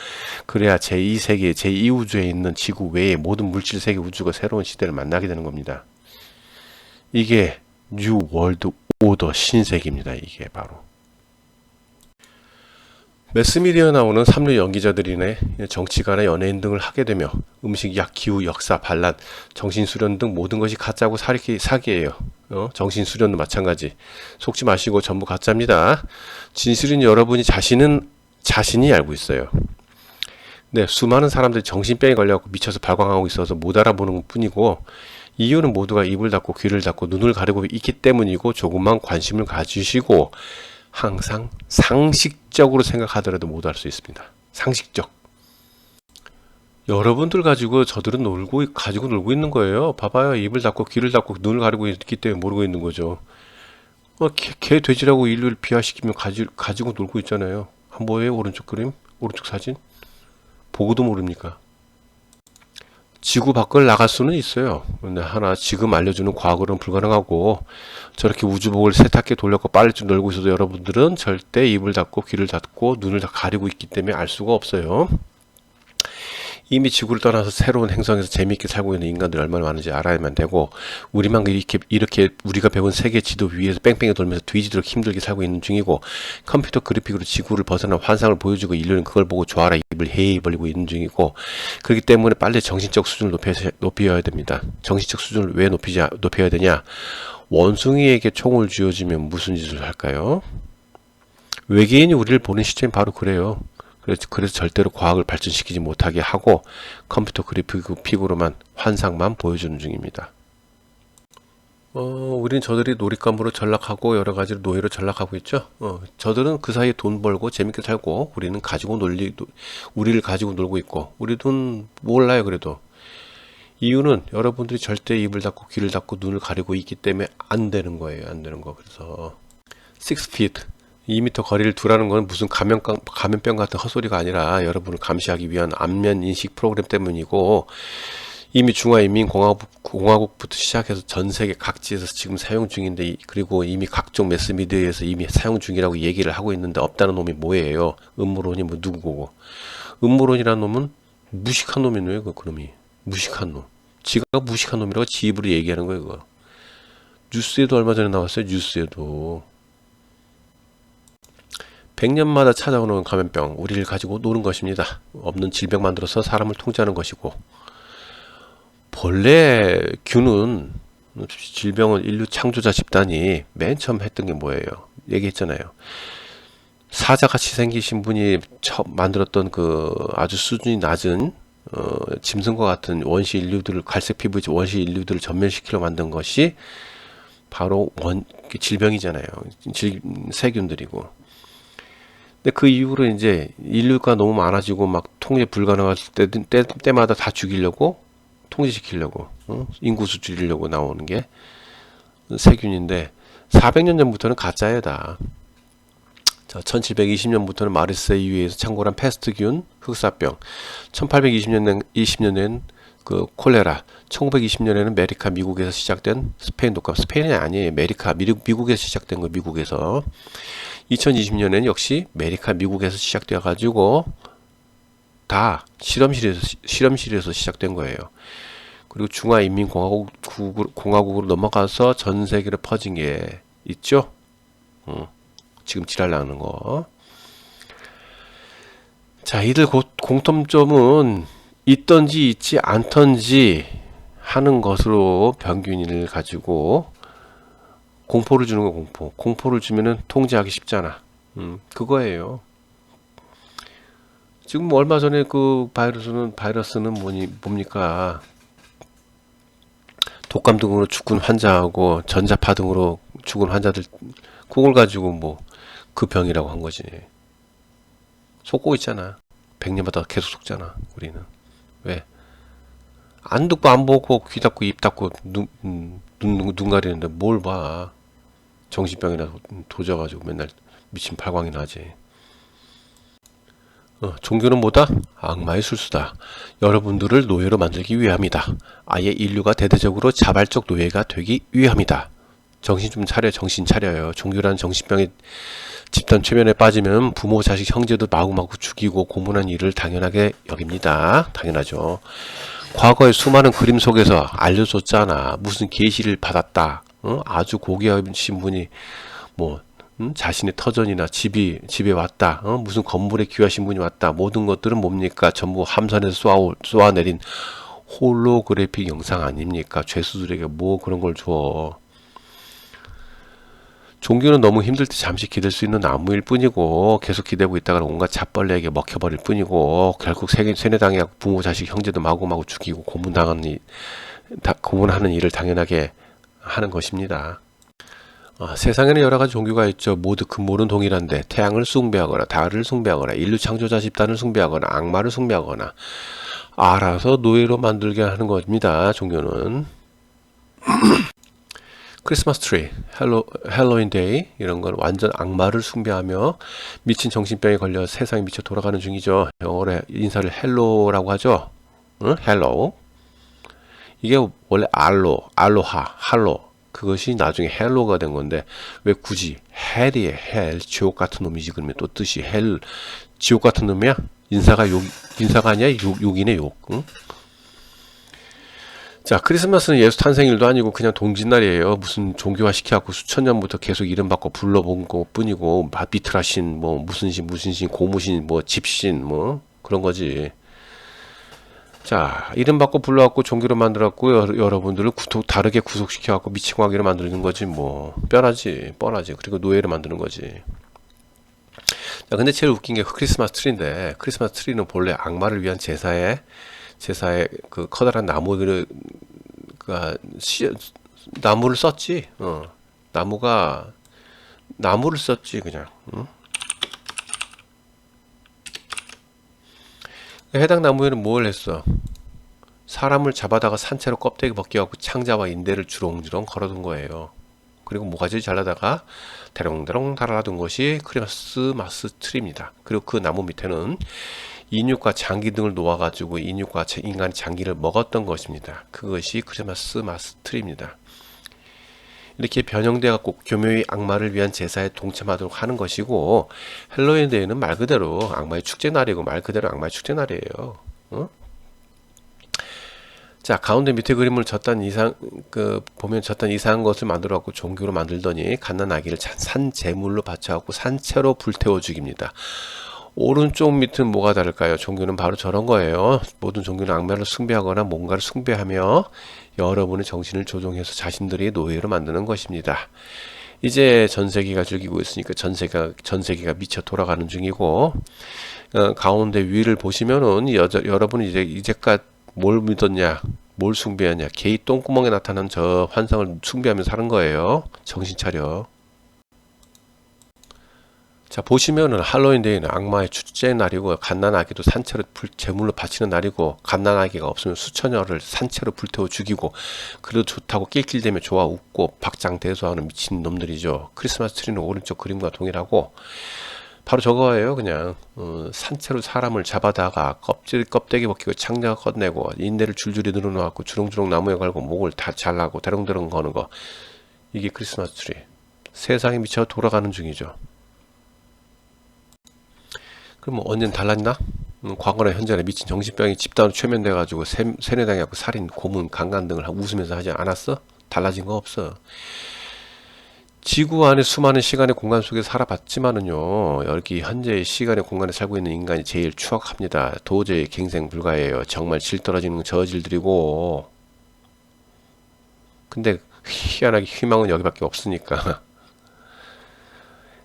그래야 제2세계, 제2우주에 있는 지구 외의 모든 물질세계 우주가 새로운 시대를 만나게 되는 겁니다. 이게 뉴 월드 오더 신세계입니다. 이게 바로. 매스미디어에 나오는 삼류 연기자들이네, 정치가나 연예인 등을 하게 되며 음식, 약, 기후, 역사, 반란, 정신수련 등 모든 것이 가짜고 사기예요. 정신수련도 마찬가지. 속지 마시고 전부 가짜입니다. 진실은 여러분이 자신이 알고 있어요. 네, 수많은 사람들이 정신병에 걸려서 미쳐서 발광하고 있어서 못 알아보는 뿐이고, 이유는 모두가 입을 닫고 귀를 닫고 눈을 가리고 있기 때문이고, 조금만 관심을 가지시고 항상 상식적으로 생각하더라도 못 알 수 있습니다. 상식적. 여러분들 가지고 저들은 가지고 놀고 있는 거예요. 봐봐요. 입을 닫고 귀를 닫고 눈을 가리고 있기 때문에 모르고 있는 거죠. 개 돼지라고 인류를 비하시키면 가지고 놀고 있잖아요. 뭐예요? 오른쪽 그림? 오른쪽 사진? 보고도 모릅니까? 지구 밖을 나갈 수는 있어요. 근데 하나, 지금 알려주는 과거는 불가능하고, 저렇게 우주복을 세탁기에 돌렸고 빨래줄 널고 있어도 여러분들은 절대 입을 닫고 귀를 닫고 눈을 다 가리고 있기 때문에 알 수가 없어요. 이미 지구를 떠나서 새로운 행성에서 재미있게 살고 있는 인간들이 얼마나 많은지 알아야만 되고, 우리만 이렇게 우리가 배운 세계 지도 위에서 뺑뺑이 돌면서 뒤지도록 힘들게 살고 있는 중이고, 컴퓨터 그래픽으로 지구를 벗어난 환상을 보여주고 인류는 그걸 보고 좋아라 입을 헤이 벌리고 있는 중이고, 그렇기 때문에 빨리 정신적 수준을 높여야 됩니다. 정신적 수준을 왜 높여야 되냐? 원숭이에게 총을 쥐어주면 무슨 짓을 할까요? 외계인이 우리를 보는 시점이 바로 그래요. 그래서 절대로 과학을 발전시키지 못하게 하고 컴퓨터 그래픽으로만 환상만 보여주는 중입니다. 우리는 저들이 놀잇감으로 전락하고 여러 가지로 노예로 전락하고 있죠. 저들은 그 사이에 돈 벌고 재밌게 살고, 우리를 가지고 놀고 있고, 우리 돈 몰라요. 그래도 이유는 여러분들이 절대 입을 닫고 귀를 닫고 눈을 가리고 있기 때문에 안 되는 거예요. 안 되는 거. 그래서 6feet 2m 거리를 두라는 건 무슨 감염병 같은 헛소리가 아니라 여러분을 감시하기 위한 안면 인식 프로그램 때문이고, 이미 중화인민공화국부터 시작해서 전 세계 각지에서 지금 사용 중인데, 그리고 이미 각종 매스미디어에서 이미 사용 중이라고 얘기를 하고 있는데, 없다는 놈이 뭐예요? 음모론이 뭐 누구고? 음모론이라는 놈은 무식한 놈이네요. 그놈이 무식한 놈. 지가 무식한 놈이라고 지 입으로 얘기하는 거예요. 그거. 뉴스에도 얼마 전에 나왔어요. 뉴스에도 100년마다 찾아오는 감염병, 우리를 가지고 노는 것입니다. 없는 질병 만들어서 사람을 통제하는 것이고, 본래 질병은 인류 창조자 집단이 맨 처음 했던 게 뭐예요? 얘기했잖아요. 사자같이 생기신 분이 처음 만들었던 그 아주 수준이 낮은 짐승과 같은 갈색 피부 원시 인류들을 전멸시키려 만든 것이 바로 질병이잖아요. 세균들이고. 근데 그 이후로 이제 인류가 너무 많아지고 막 통제 불가능할 때마다 다 죽이려고 통제시키려고 인구수 줄이려고 나오는 게 세균인데 400년 전부터는 가짜예요 다. 자, 1720년부터는 마르세유 이유에서 창궐한 패스트균, 흑사병, 1820년엔 그 콜레라, 1920년에는 메리카 미국에서 시작된 스페인 독감, 스페인이 아니에요. 메리카 미국에서 시작된 거 미국에서. 2020년에는 역시 메리카 미국에서 시작되어 가지고 다 실험실에서 시작된 거예요. 그리고 중화인민공화국으로 넘어가서 전 세계로 퍼진 게 있죠. 지금 지랄 나는 거. 자, 이들 공통점은 있던지 있지 않던지 하는 것으로 병균을 가지고 공포를 주는 거 공포. 공포를 주면은 통제하기 쉽잖아. 그거예요. 지금 뭐 얼마 전에 그 바이러스는 뭡니까? 독감 등으로 죽은 환자하고 전자파 등으로 죽은 환자들 그걸 가지고 뭐 그 병이라고 한 거지. 속고 있잖아. 100년마다 계속 속잖아. 우리는. 왜? 안 듣고 안 보고 귀 닫고 입 닫고 눈 가리는데 뭘 봐. 정신병이나 도져가지고 맨날 미친 발광이나 하지. 종교는 뭐다? 악마의 술수다. 여러분들을 노예로 만들기 위함이다. 아예 인류가 대대적으로 자발적 노예가 되기 위함이다. 정신 좀 차려, 정신 차려요. 종교라는 정신병의 집단 최면에 빠지면 부모, 자식, 형제도 마구마구 죽이고 고문한 일을 당연하게 여깁니다. 당연하죠. 과거의 수많은 그림 속에서 알려줬잖아. 무슨 계시를 받았다. 아주 고귀하신 분이 뭐 자신의 터전이나 집에 왔다. 무슨 건물에 귀하신 분이 왔다. 모든 것들은 뭡니까? 전부 함선에서 쏘아내린 홀로그래픽 영상 아닙니까? 죄수들에게 뭐 그런 걸 줘. 종교는 너무 힘들 때 잠시 기댈 수 있는 나무일 뿐이고 계속 기대고 있다가 온갖 잡벌레에게 먹혀버릴 뿐이고 결국 세뇌당해갖고 부모, 자식, 형제도 마구마구 죽이고 고문하는 일을 당연하게 하는 것입니다. 세상에는 여러 가지 종교가 있죠. 모두 근본은 동일한데 태양을 숭배하거나 달을 숭배하거나 인류 창조자 집단을 숭배하거나 악마를 숭배하거나 알아서 노예로 만들게 하는 겁니다. 종교는. 크리스마스 트리, 헬로윈 데이 이런 건 완전 악마를 숭배하며 미친 정신병에 걸려 세상에 미쳐 돌아가는 중이죠. 영어로 인사를 헬로라고 하죠. 헬로. 이게 원래 알로하, 할로. 그것이 나중에 헬로가 된 건데 왜 굳이 헬이에요. 헬, 지옥 같은 놈이지. 그러면 또 뜻이 헬, 지옥 같은 놈이야? 인사가 아니야? 욕이네 욕. 응? 자, 크리스마스는 예수 탄생일도 아니고 그냥 동짓날이에요. 무슨 종교화 시켜갖고 수천 년부터 계속 이름 받고 불러본 것 뿐이고 비트라신 뭐 무슨 신 고무신 뭐 집신 뭐 그런 거지. 자, 이름 받고 불러갖고 종교로 만들었고 여러분들을 다르게 구속시켜갖고 미친광기로 만드는 거지 뭐 뻔하지. 그리고 노예로 만드는 거지. 자, 근데 제일 웃긴 게 크리스마스 트리인데 크리스마스 트리는 본래 악마를 위한 제사에 그 커다란 나무를 나무를 썼지. 나무를 썼지 그냥. 해당 나무에는 뭘 했어? 사람을 잡아다가 산채로 껍데기 벗겨갖고 창자와 인대를 주렁주렁 걸어둔 거예요. 그리고 모가지를 잘라다가 대롱대롱 달아둔 것이 크리스마스 트리입니다. 그리고 그 나무 밑에는 인육과 장기 등을 놓아가지고 인육과 인간의 장기를 먹었던 것입니다. 그것이 크리스마스 트리입니다. 이렇게 변형되어갖고 교묘히 악마를 위한 제사에 동참하도록 하는 것이고 헬로윈 데이는 말 그대로 악마의 축제날이고 말 그대로 악마의 축제날이에요. 자, 가운데 밑에 그림을 보면 저딴 이상한 것을 만들어 갖고 종교로 만들더니 갓난 아기를 산 제물로 바쳐갖고 산채로 불태워 죽입니다. 오른쪽 밑은 뭐가 다를까요? 종교는 바로 저런 거예요. 모든 종교는 악마를 숭배하거나 뭔가를 숭배하며 여러분의 정신을 조종해서 자신들이 노예로 만드는 것입니다. 이제 전 세계가 즐기고 있으니까 전 세계가 미쳐 돌아가는 중이고 가운데 위를 보시면은 여러분이 이제껏 뭘 믿었냐, 뭘 숭배하냐, 개이 똥구멍에 나타난 저 환상을 숭배하면서 사는 거예요. 정신 차려. 자, 보시면은 할로윈데이는 악마의 축제의 날이고, 갓난아기도 산채로 제물로 바치는 날이고, 갓난아기가 없으면 수천여를 산채로 불태워 죽이고, 그래도 좋다고 낄낄대며 좋아 웃고 박장대소하는 미친 놈들이죠. 크리스마스 트리는 오른쪽 그림과 동일하고 바로 저거예요. 그냥 산채로 사람을 잡아다가 껍데기 벗기고 창자가 꺼내고 인대를 줄줄이 늘어놓고 주렁주렁 나무에 걸고 목을 다 잘라고 대롱대롱 거는 거, 이게 크리스마스 트리. 세상에 미쳐 돌아가는 중이죠. 그럼 뭐 언젠 달랐나? 과거나 현재나 미친 정신병이 집단으로 최면돼가지고 세뇌당하고 살인, 고문, 강간 등을 웃으면서 하지 않았어? 달라진 거 없어. 지구 안에 수많은 시간의 공간 속에 살아봤지만은요, 여기 현재의 시간의 공간에 살고 있는 인간이 제일 추악합니다. 도저히 갱생 불가해요. 정말 질 떨어지는 저질들이고. 근데 희한하게 희망은 여기밖에 없으니까.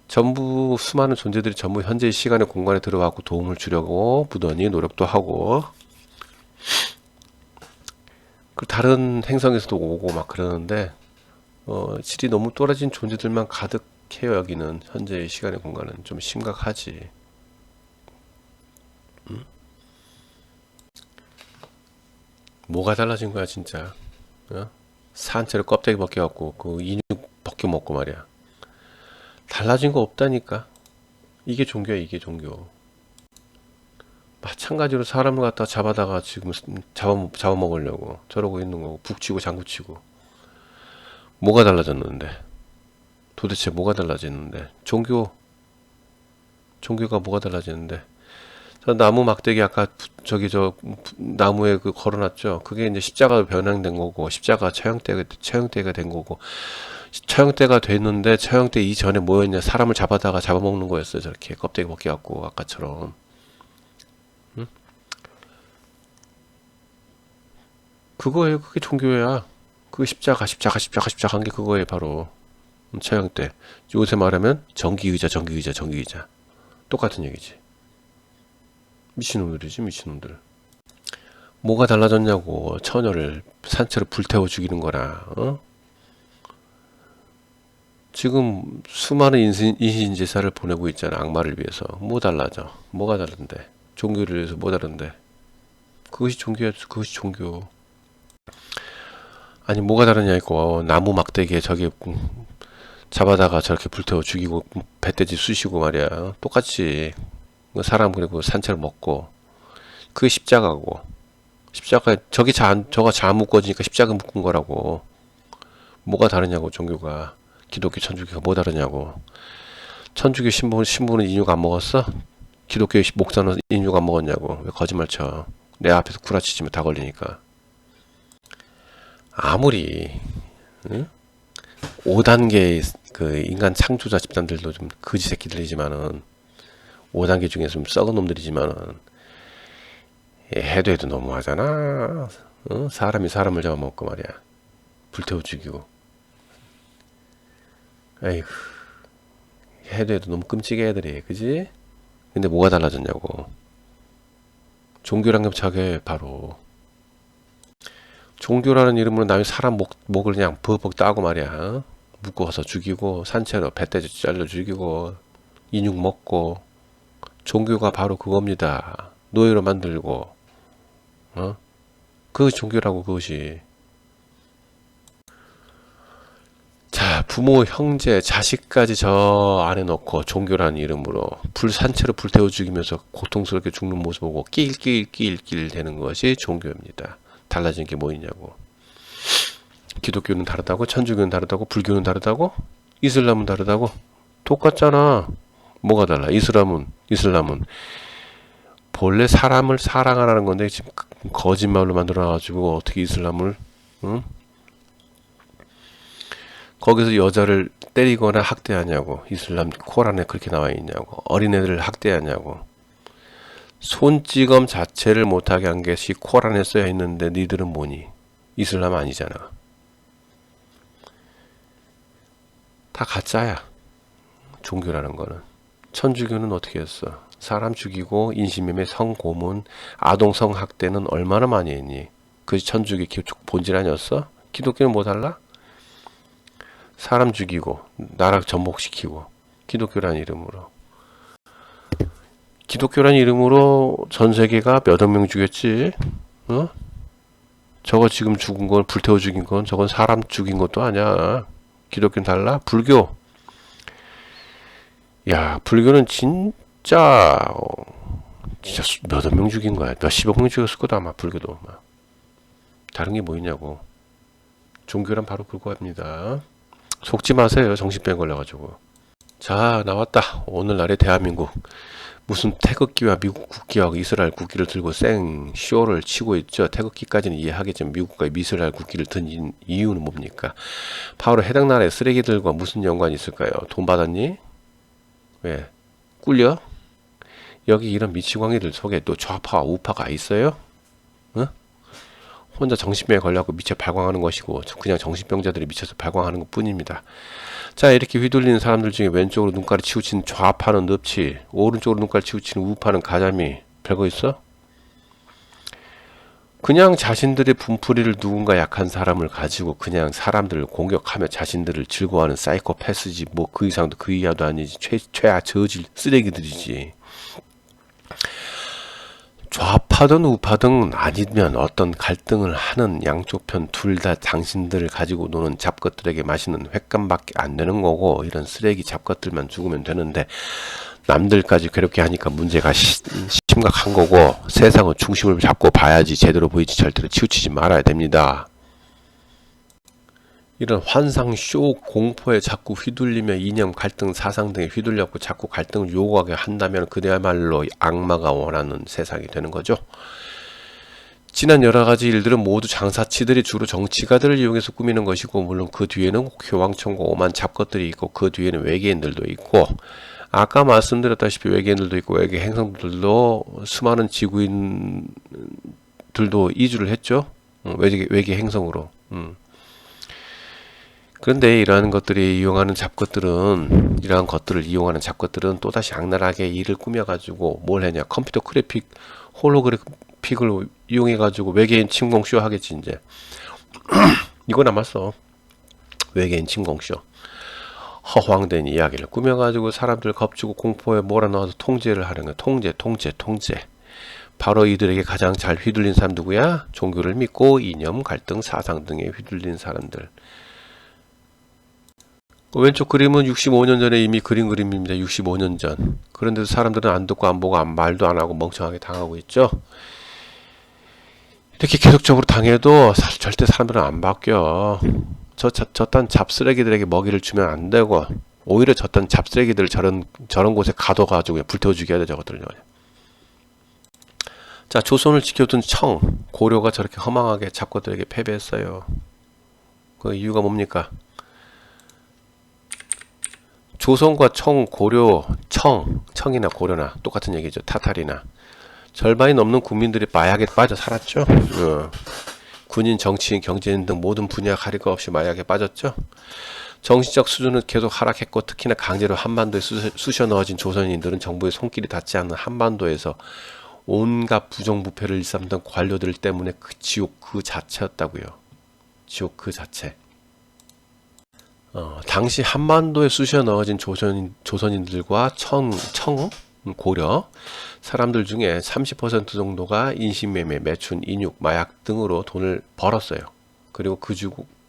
전부 수많은 존재들이 전부 현재의 시간의 공간에 들어가고 도움을 주려고 부단히 노력도 하고, 그 다른 행성에서도 오고 막 그러는데 질이 너무 떨어진 존재들만 가득해요. 여기는 현재의 시간의 공간은 좀 심각하지. 뭐가 달라진 거야 진짜. 산채로 껍데기 벗겨갖고 그 인육 벗겨 먹고 말이야. 달라진 거 없다니까. 이게 종교야, 이게 종교. 마찬가지로 사람을 갖다 잡아다가 지금 잡아먹으려고 저러고 있는 거고, 북치고 장구치고. 뭐가 달라졌는데? 도대체 뭐가 달라졌는데? 종교가 뭐가 달라지는데? 저 나무 막대기 아까 저 나무에 그 걸어놨죠? 그게 이제 십자가로 변형된 거고, 십자가 처형대가 된 거고, 처형대가 됐는데 처형대 이전에 뭐였냐, 사람을 잡아다가 잡아먹는 거였어요. 저렇게 껍데기 벗겨갖고 아까처럼. 응? 그거예요. 그게 종교야. 그게 십자가한 게 그거예요. 바로 처형대. 요새 말하면 전기의자. 똑같은 얘기지. 미친놈들이지, 미친놈들. 뭐가 달라졌냐고. 처녀를 산채로 불태워 죽이는 거라. 지금 수많은 인신제사를 보내고 있잖아. 악마를 위해서. 뭐 달라져? 뭐가 다른데? 종교를 위해서 뭐 다른데? 그것이 종교야. 그것이 종교. 아니 뭐가 다르냐 이거. 나무 막대기에 저기 잡아다가 저렇게 불태워 죽이고 배돼지 쑤시고 말이야. 똑같이 사람 그리고 산채를 먹고. 그게 십자가고. 십자가 저가 잘 묶어지니까 십자가 묶은 거라고. 뭐가 다르냐고. 종교가. 기독교 천주교가 뭐 다르냐고. 천주교 신부는 인육 안 먹었어? 기독교 목사는 인육 안 먹었냐고. 왜 거짓말 쳐. 내 앞에서 구라치지면 다 걸리니까. 아무리 5단계 그 인간 창조자 집단들도 좀 거지 새끼들이지만은, 5단계 중에 좀 썩은 놈들이지만은, 해도 너무하잖아. 사람이 사람을 잡아먹고 말이야. 불태워 죽이고. 에이구, 해도 너무 끔찍해 애들이, 그지? 근데 뭐가 달라졌냐고. 종교란 게 저게 바로 종교라는 이름으로 남의 사람 목을 그냥 버벅 따고 말이야. 묶어서 죽이고, 산채로 배돼지 잘라 죽이고, 인육 먹고. 종교가 바로 그겁니다. 노예로 만들고, 그 종교라고. 그것이. 자, 부모, 형제, 자식까지 저 안에 넣고 종교라는 이름으로 산채로 불태워 죽이면서 고통스럽게 죽는 모습 보고 낄낄낄낄 되는 것이 종교입니다. 달라진 게 뭐 있냐고. 기독교는 다르다고, 천주교는 다르다고, 불교는 다르다고, 이슬람은 다르다고. 똑같잖아. 뭐가 달라? 이슬람은 본래 사람을 사랑하라는 건데 지금 거짓말로 만들어놔가지고 어떻게 이슬람을, 거기서 여자를 때리거나 학대하냐고. 이슬람 코란에 그렇게 나와 있냐고. 어린애들을 학대하냐고. 손찌검 자체를 못하게 한 것이 코란에 써야 있는데 니들은 뭐니? 이슬람 아니잖아. 다 가짜야. 종교라는 거는. 천주교는 어떻게 했어? 사람 죽이고 인신매매, 성고문, 아동 성학대는 얼마나 많이 했니? 그것이 천주교 본질 아니었어? 기독교는 뭐 달라? 사람 죽이고 나라 전복시키고, 기독교라는 이름으로. 기독교란 이름으로 전 세계가 몇억 명 죽였지? 어? 저거 지금 죽은 건 불태워 죽인 건 저건 사람 죽인 것도 아니야. 기독교는 달라? 불교. 야, 불교는 진짜 몇억 명 죽인 거야. 몇십억 명 죽였을 거다 아마 불교도. 다른 게 뭐 있냐고. 종교란 바로 그거입니다. 속지 마세요. 정신병 걸려가지고. 자, 나왔다. 오늘날의 대한민국. 무슨 태극기와 미국 국기와 이스라엘 국기를 들고 생 쇼를 치고 있죠. 태극기까지는 이해하겠지만 미국과 이스라엘 국기를 든 이유는 뭡니까? 바로 해당 나라의 쓰레기들과 무슨 연관이 있을까요? 돈 받았니? 왜? 꿀려? 여기 이런 미치광이들 속에 또 좌파와 우파가 있어요? 응? 혼자 정신병에 걸려갖고 미쳐 발광하는 것이고 그냥 정신병자들이 미쳐서 발광하는 것 뿐입니다. 자, 이렇게 휘둘리는 사람들 중에 왼쪽으로 눈깔이 치우친 좌파는 넙치, 오른쪽으로 눈깔이 치우친 우파는 가자미. 별거 있어? 그냥 자신들의 분풀이를 누군가 약한 사람을 가지고 그냥 사람들을 공격하며 자신들을 즐거워하는 사이코패스지. 뭐 그 이상도 그 이하도 아니지. 최악 저질 쓰레기들이지. 좌파든 우파든 아니면 어떤 갈등을 하는 양쪽 편 둘 다 당신들을 가지고 노는 잡것들에게 마시는 횟감밖에 안 되는 거고, 이런 쓰레기 잡것들만 죽으면 되는데 남들까지 괴롭게 하니까 문제가 심각한 거고, 세상의 중심을 잡고 봐야지 제대로 보이지 절대로 치우치지 말아야 됩니다. 이런 환상쇼 공포에 자꾸 휘둘리며 이념 갈등 사상 등에 휘둘렸고 자꾸 갈등을 요구하게 한다면 그야말로 악마가 원하는 세상이 되는 거죠. 지난 여러가지 일들은 모두 장사치들이 주로 정치가들을 이용해서 꾸미는 것이고, 물론 그 뒤에는 교황청과 오만 잡것들이 있고 그 뒤에는 외계인들도 있고, 아까 말씀드렸다시피 외계인들도 있고 외계 행성들도 수많은 지구인들도 이주를 했죠. 외계 행성으로. 그런데 이러한 것들을 이용하는 잡것들은 또다시 악랄하게 일을 꾸며가지고 뭘 했냐. 컴퓨터 그래픽, 홀로그래픽을 이용해가지고 외계인 침공쇼 하겠지, 이제. 이거 남았어. 외계인 침공쇼. 허황된 이야기를 꾸며가지고 사람들 겁주고 공포에 몰아넣어서 통제를 하는 거야. 통제. 바로 이들에게 가장 잘 휘둘린 사람 누구야? 종교를 믿고 이념, 갈등, 사상 등에 휘둘린 사람들. 왼쪽 그림은 65년 전에 이미 그린 그림입니다. 65년 전. 그런데도 사람들은 안 듣고 안 보고 말도 안 하고 멍청하게 당하고 있죠. 이렇게 계속적으로 당해도 절대 사람들은 안 바뀌어. 저딴 잡쓰레기들에게 먹이를 주면 안 되고, 오히려 저딴 잡쓰레기들을 저런 곳에 가둬가지고 불태워 죽여야 돼, 저것들을. 자, 조선을 지켜둔 청, 고려가 저렇게 허망하게 잡것들에게 패배했어요. 그 이유가 뭡니까? 조선과 청, 고려, 청이나 고려나 똑같은 얘기죠. 타탈이나. 절반이 넘는 국민들이 마약에 빠져 살았죠. 군인, 정치인, 경제인 등 모든 분야 가릴 것 없이 마약에 빠졌죠. 정신적 수준은 계속 하락했고, 특히나 강제로 한반도에 쑤셔 넣어진 조선인들은 정부의 손길이 닿지 않는 한반도에서 온갖 부정부패를 일삼던 관료들 때문에 그 지옥 그 자체였다고요. 지옥 그 자체. 당시 한반도에 쑤셔 넣어진 조선인들과 고려 사람들 중에 30% 정도가 인신매매, 매춘, 인육, 마약 등으로 돈을 벌었어요. 그리고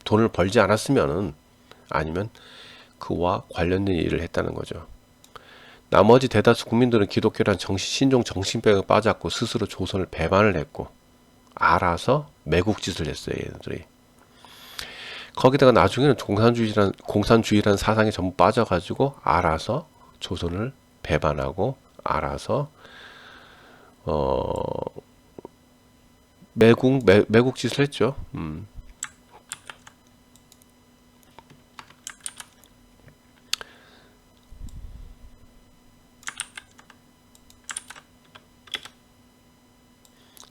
돈을 벌지 않았으면은, 아니면 그와 관련된 일을 했다는 거죠. 나머지 대다수 국민들은 기독교란 신종 정신병에 빠졌고 스스로 조선을 배반을 했고 알아서 매국짓을 했어요, 얘네들이. 거기다가 나중에는 공산주의라는 사상에 전부 빠져가지고 알아서 조선을 배반하고 알아서 매국짓을 했죠.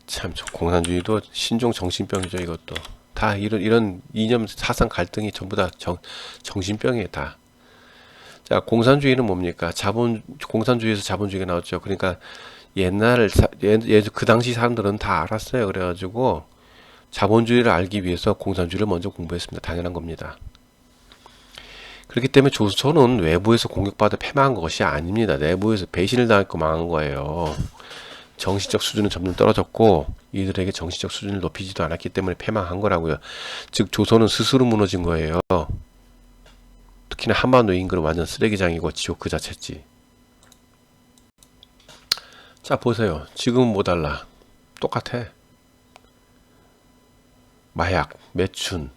참, 공산주의도 신종 정신병이죠, 이것도. 다 이런 이념 사상 갈등이 전부 다 정신병이에요, 다. 자, 공산주의는 뭡니까? 공산주의에서 자본주의가 나왔죠. 그러니까 그 당시 사람들은 다 알았어요. 그래가지고 자본주의를 알기 위해서 공산주의를 먼저 공부했습니다. 당연한 겁니다. 그렇기 때문에 조선은 외부에서 공격받아 패망한 것이 아닙니다. 내부에서 배신을 당했고 망한 거예요. 정신적 수준은 점점 떨어졌고 이들에게 정신적 수준을 높이지도 않았기 때문에 패망한 거라고요. 즉 조선은 스스로 무너진 거예요. 특히나 한반도 인근은 완전 쓰레기장이고 지옥 그 자체지. 자 보세요. 지금은 뭐 달라? 똑같아. 마약, 매춘,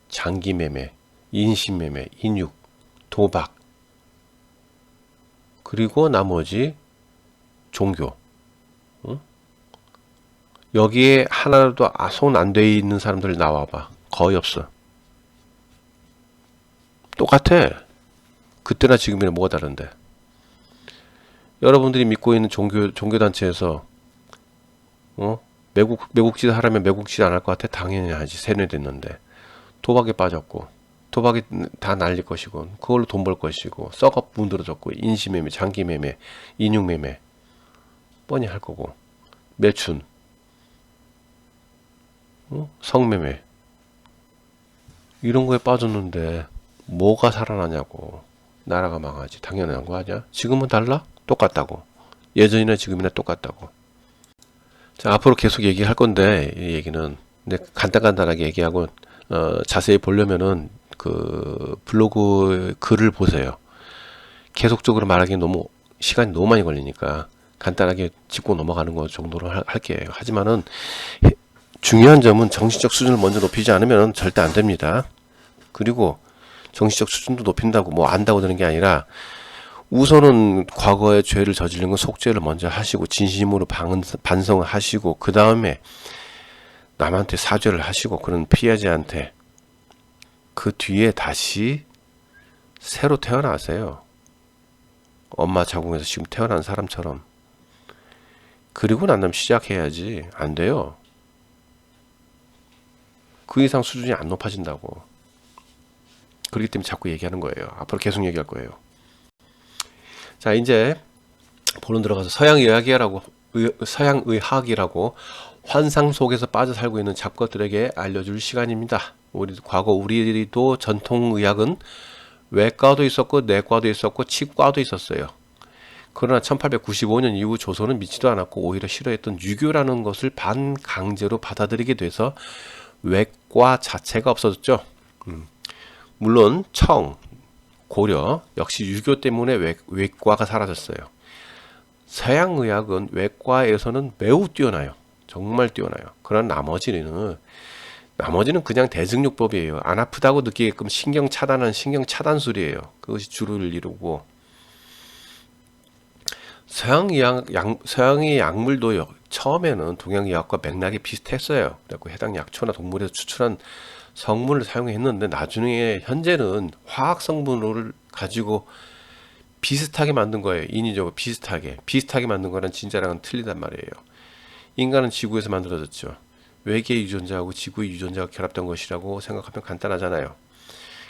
장기매매, 인신매매, 인육, 도박, 그리고 나머지 종교. 여기에 하나라도 손 안 돼 있는 사람들 나와봐. 거의 없어. 똑같아. 그때나 지금이나 뭐가 다른데. 여러분들이 믿고 있는 종교단체에서 매국짓 하라면 매국짓 안 할 것 같아? 당연히 하지. 세뇌됐는데. 도박에 빠졌고 도박이 다 날릴 것이고 그걸로 돈 벌 것이고 썩업 문드러졌고 인신매매, 장기매매, 인육매매 뻔히 할 거고 매춘, 성매매 이런 거에 빠졌는데 뭐가 살아나냐고. 나라가 망하지. 당연한 거 아니야? 지금은 달라? 똑같다고. 예전이나 지금이나 똑같다고. 자, 앞으로 계속 얘기할 건데 이 얘기는 근데 간단하게 얘기하고 자세히 보려면은 그 블로그 글을 보세요. 계속적으로 말하기엔 너무 시간이 너무 많이 걸리니까 간단하게 짚고 넘어가는 거 정도로 할게요. 하지만은 중요한 점은 정신적 수준을 먼저 높이지 않으면 절대 안 됩니다. 그리고 정신적 수준도 높인다고 뭐 안다고 되는 게 아니라 우선은 과거에 죄를 저지른 건 속죄를 먼저 하시고 진심으로 반성을 하시고 그 다음에 남한테 사죄를 하시고 그런 피해자한테 그 뒤에 다시 새로 태어나세요. 엄마 자궁에서 지금 태어난 사람처럼. 그리고 난 다음 시작해야지. 안 돼요. 그 이상 수준이 안 높아진다고. 그렇기 때문에 자꾸 얘기하는 거예요. 앞으로 계속 얘기할 거예요. 자, 이제 본론 들어가서 서양의학이라고 환상 속에서 빠져 살고 있는 잡것들에게 알려줄 시간입니다. 과거 우리도 전통의학은 외과도 있었고 내과도 있었고 치과도 있었어요. 그러나 1895년 이후 조선은 믿지도 않았고 오히려 싫어했던 유교라는 것을 반강제로 받아들이게 돼서 외과 자체가 없어졌죠. 물론 청, 고려 역시 유교 때문에 외과가 사라졌어요. 서양의학은 외과에서는 매우 뛰어나요. 정말 뛰어나요. 그러나 나머지는 그냥 대증요법이에요. 안 아프다고 느끼게끔 신경 차단술이에요. 그것이 주를 이루고 서양의 약물도 처음에는 동양의학과 맥락이 비슷했어요. 그래서 해당 약초나 동물에서 추출한 성분을 사용했는데 나중에 현재는 화학 성분을 가지고 비슷하게 만든 거예요. 인위적으로 비슷하게 만든 거랑 진짜랑은 틀리단 말이에요. 인간은 지구에서 만들어졌죠. 외계의 유전자하고 지구의 유전자가 결합된 것이라고 생각하면 간단하잖아요.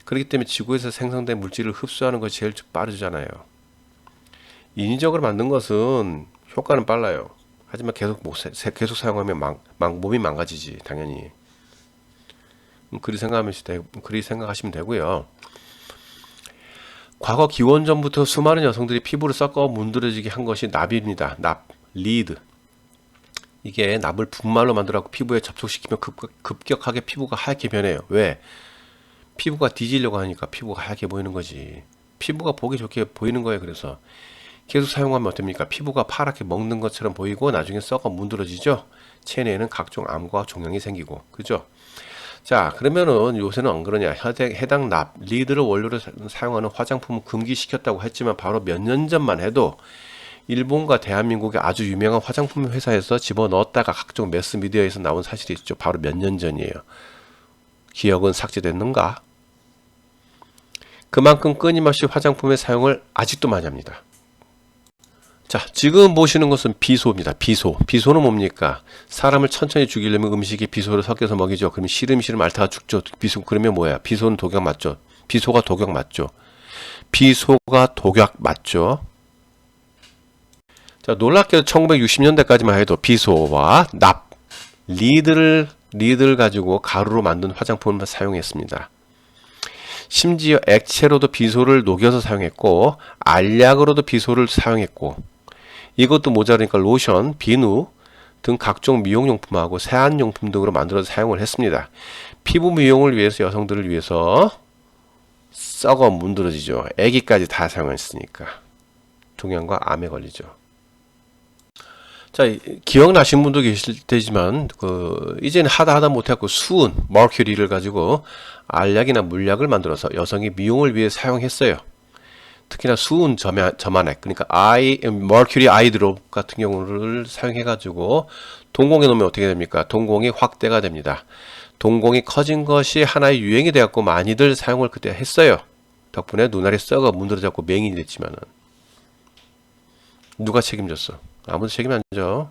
그렇기 때문에 지구에서 생성된 물질을 흡수하는 것이 제일 빠르잖아요. 인위적으로 만든 것은 효과는 빨라요. 하지만 계속 사용하면 몸이 망가지지 당연히. 그리 생각하시면 되고요. 과거 기원전부터 수많은 여성들이 피부를 썩어 문드러지게 한 것이 납입니다. 납, 리드. 이게 납을 분말로 만들어서 피부에 접촉시키면 급격하게 피부가 하얗게 변해요. 왜? 피부가 뒤지려고 하니까 피부가 하얗게 보이는 거지. 피부가 보기 좋게 보이는 거예요. 그래서 계속 사용하면 어떻습니까? 피부가 파랗게 먹는 것처럼 보이고 나중에 썩어 문드러지죠. 체내에는 각종 암과 종양이 생기고, 그죠? 자, 그러면은 요새는 안 그러냐? 해당 납, 리드를 원료로 사용하는 화장품을 금기시켰다고 했지만 바로 몇 년 전만 해도 일본과 대한민국의 아주 유명한 화장품 회사에서 집어넣었다가 각종 매스미디어에서 나온 사실이 있죠. 바로 몇 년 전이에요. 기억은 삭제됐는가? 그만큼 끊임없이 화장품의 사용을 아직도 많이 합니다. 자, 지금 보시는 것은 비소입니다. 비소는 뭡니까? 사람을 천천히 죽이려면 음식에 비소를 섞여서 먹이죠. 그러면 시름 앓다가 죽죠. 그러면 뭐야? 비소는 독약 맞죠? 비소가 독약 맞죠? 자, 놀랍게도 1960년대까지만 해도 비소와 납, 리드를 가지고 가루로 만든 화장품을 사용했습니다. 심지어 액체로도 비소를 녹여서 사용했고 알약으로도 비소를 사용했고 이것도 모자라니까 로션, 비누 등 각종 미용용품하고 세안용품 등으로 만들어서 사용을 했습니다. 피부 미용을 위해서 여성들을 위해서 썩어 문드러지죠. 애기까지 다 사용했으니까 종양과 암에 걸리죠. 자, 기억나신 분도 계실 테지만 이제는 하다 못해갖고 수은, 머큐리를 가지고 알약이나 물약을 만들어서 여성이 미용을 위해 사용했어요. 특히나 수은 점안액, 그러니까 머큐리 아이드롭 같은 경우를 사용해가지고 동공에 놓으면 어떻게 됩니까? 동공이 확대가 됩니다. 동공이 커진 것이 하나의 유행이 되었고 많이들 사용을 그때 했어요. 덕분에 눈알이 썩어 문드러졌고 맹인이 됐지만은 누가 책임졌어? 아무도 책임 안 져.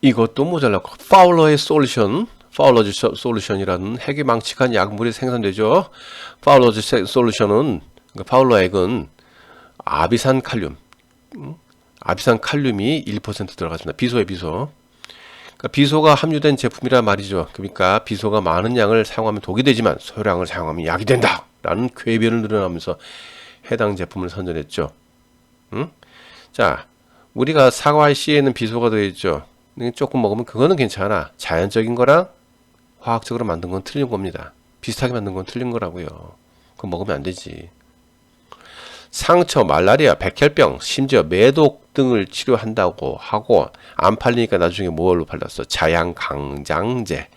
이것도 모자라고 파울러의 솔루션, 파울러즈 솔루션이라는 핵이 망측한 약물이 생산되죠. 파울러즈 솔루션은 파울러 액은 아비산 칼륨, 아비산 칼륨이 1% 들어갔습니다. 비소에 비소. 그러니까 비소가 함유된 제품이란 말이죠. 그러니까 비소가 많은 양을 사용하면 독이 되지만 소량을 사용하면 약이 된다 라는 궤변을 늘어나면서 해당 제품을 선전했죠. 응? 자, 우리가 사과의 씨에는 비소가 들어있죠. 조금 먹으면 그거는 괜찮아. 자연적인 거랑 화학적으로 만든 건 틀린 겁니다. 비슷하게 만든 건 틀린 거라고요. 그거 먹으면 안 되지. 상처, 말라리아, 백혈병, 심지어 매독 등을 치료한다고 하고 안 팔리니까 나중에 뭘로 팔렸어? 자양강장제.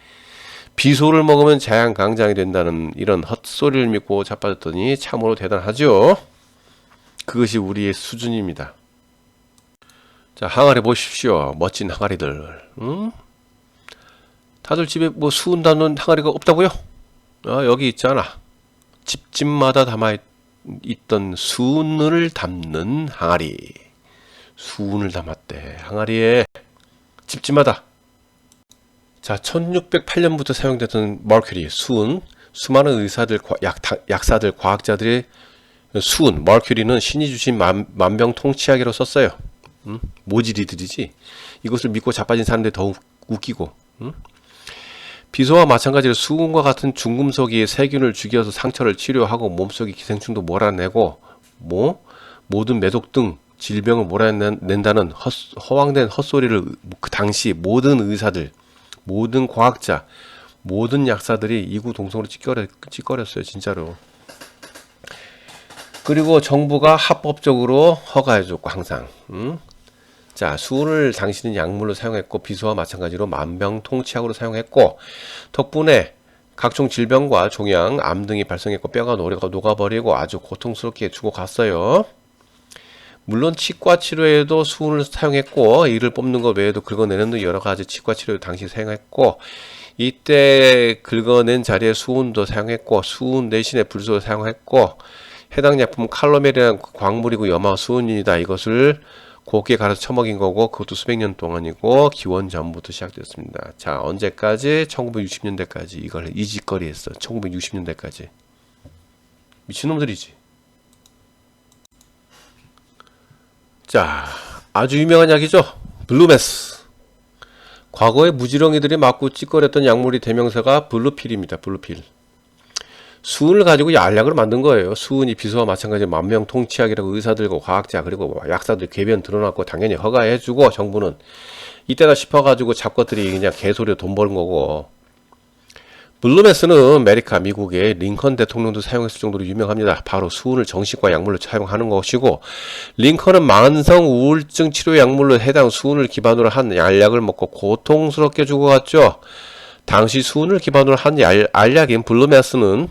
비소를 먹으면 자양강장이 된다는 이런 헛소리를 믿고 자빠졌더니 참으로 대단하죠. 그것이 우리의 수준입니다. 자, 항아리 보십시오. 멋진 항아리들. 응? 다들 집에 뭐 수은 담는 항아리가 없다고요? 여기 있잖아. 집집마다 담아있던 수은을 담는 항아리. 수은을 담았대. 항아리에 집집마다. 자, 1608년부터 사용됐던 머큐리, 수은. 수많은 의사들, 약사들, 과학자들의 수은, 머큐리는 신이 주신 만병통치약이라고 썼어요. 모질이들이지. 이것을 믿고 자빠진 사람들이 더욱 웃기고. 비소와 마찬가지로 수은과 같은 중금속이 세균을 죽여서 상처를 치료하고 몸속의 기생충도 몰아내고 모든 매독 등 질병을 몰아낸다는 허황된 헛소리를 그 당시 모든 의사들, 모든 과학자, 모든 약사들이 이구동성으로 찌꺼렸어요. 진짜로. 그리고 정부가 합법적으로 허가해줬고 항상. 자, 수은을 당신은 약물로 사용했고 비소와 마찬가지로 만병통치약으로 사용했고 덕분에 각종 질병과 종양, 암 등이 발생했고 뼈가 녹아버리고 아주 고통스럽게 죽어갔어요. 물론 치과 치료에도 수은을 사용했고 이를 뽑는 것 외에도 긁어내는 등 여러 가지 치과 치료도 당시 사용했고 이때 긁어낸 자리에 수은도 사용했고 수은 대신에 불소를 사용했고 해당 약품은 칼로멜이라는 광물이고 염화 수은이다. 이것을 곱게 갈아서 처먹인 거고 그것도 수백 년 동안이고 기원 전부터 시작됐습니다. 자, 언제까지? 1960년대까지 이걸 이 짓거리 했어. 1960년대까지. 미친놈들이지. 자, 아주 유명한 약이죠. 블루메스. 과거에 무지렁이들이 맞고 찌꺼렸던 약물이 대명사가 블루필입니다. 블루필. 수은을 가지고 알약으로 만든 거예요. 수은이 비소와 마찬가지로 만병통치약이라고 의사들과 과학자 그리고 약사들 궤변 드러났고 당연히 허가해주고 정부는 이때다 싶어가지고 잡것들이 그냥 개소리로 돈 버는 거고. 블루메스는 아메리카 미국의 링컨 대통령도 사용했을 정도로 유명합니다. 바로 수은을 정신과 약물로 사용하는 것이고 링컨은 만성 우울증 치료 약물로 해당 수은을 기반으로 한 알약을 먹고 고통스럽게 죽어갔죠. 당시 수은을 기반으로 한 알약인 블루메스는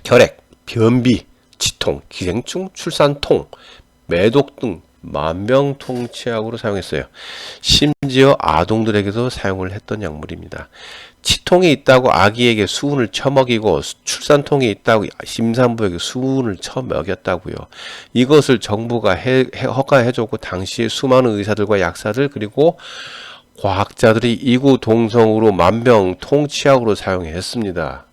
혈액, 변비, 치통, 기생충, 출산통, 매독 등 만병통치약으로 사용했어요. 심지어 아동들에게도 사용을 했던 약물입니다. 치통이 있다고 아기에게 수은을 처먹이고 출산통이 있다고 임산부에게 수은을 처먹였다고요. 이것을 정부가 허가해줬고 당시에 수많은 의사들과 약사들 그리고 과학자들이 이구동성으로 만병통치약으로 사용했습니다.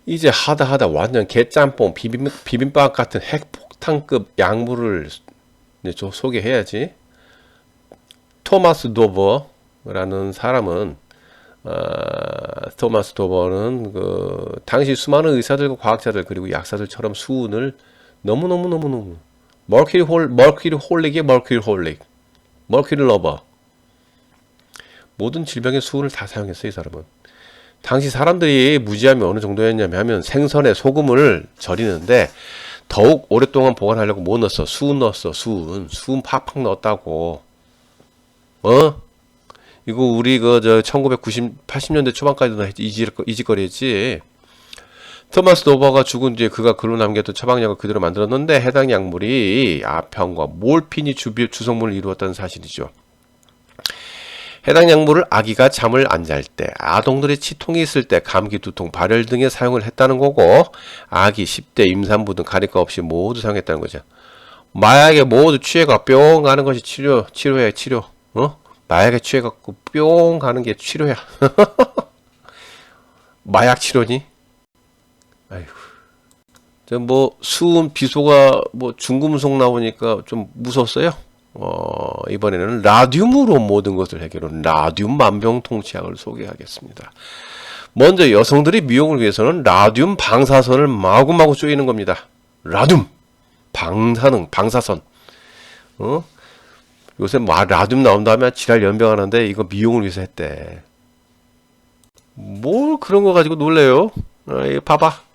이제 하다 완전 개짬뽕 비빔밥 같은 핵폭탄급 약물을 좀 소개해야지. 토마스 도버라는 사람은 토마스 도버는 그 당시 수많은 의사들과 과학자들 그리고 약사들처럼 수은을 너무너무 머큐리 홀릭이에요. 머큐리 러버. 모든 질병의 수은을 다 사용했어요. 이 사람은. 당시 사람들이 무지함이 어느 정도였냐면 생선에 소금을 절이는데 더욱 오랫동안 보관하려고 뭐 넣었어? 수은 넣었어. 수은 팍팍 넣었다고. 이거 우리 그 저 1980년대 초반까지도 이짓거리 했지. 토마스 도버가 죽은 뒤에 그가 글로 남겼던 처방약을 그대로 만들었는데 해당 약물이 아편과 몰핀이 주성분을 이루었다는 사실이죠. 해당 약물을 아기가 잠을 안 잘 때, 아동들의 치통이 있을 때, 감기, 두통, 발열 등에 사용을 했다는 거고, 아기, 10대, 임산부 등 가릴 거 없이 모두 사용했다는 거죠. 마약에 모두 취해가 뿅 가는 것이 치료야, 치료. 마약에 취해갖고 뿅 가는 게 치료야. 마약 치료니? 아이고. 뭐 수은 비소가 뭐 중금속 나오니까 좀 무섭어요. 이번에는 라듐으로 모든 것을 해결하는 라듐 만병통치약을 소개하겠습니다. 먼저 여성들이 미용을 위해서는 라듐 방사선을 마구마구 쪼이는 겁니다. 라듐 방사선. 요새 라듐 나온 다음에 지랄 연병하는데 이거 미용을 위해서 했대. 뭘 그런 거 가지고 놀래요? 이거 봐봐.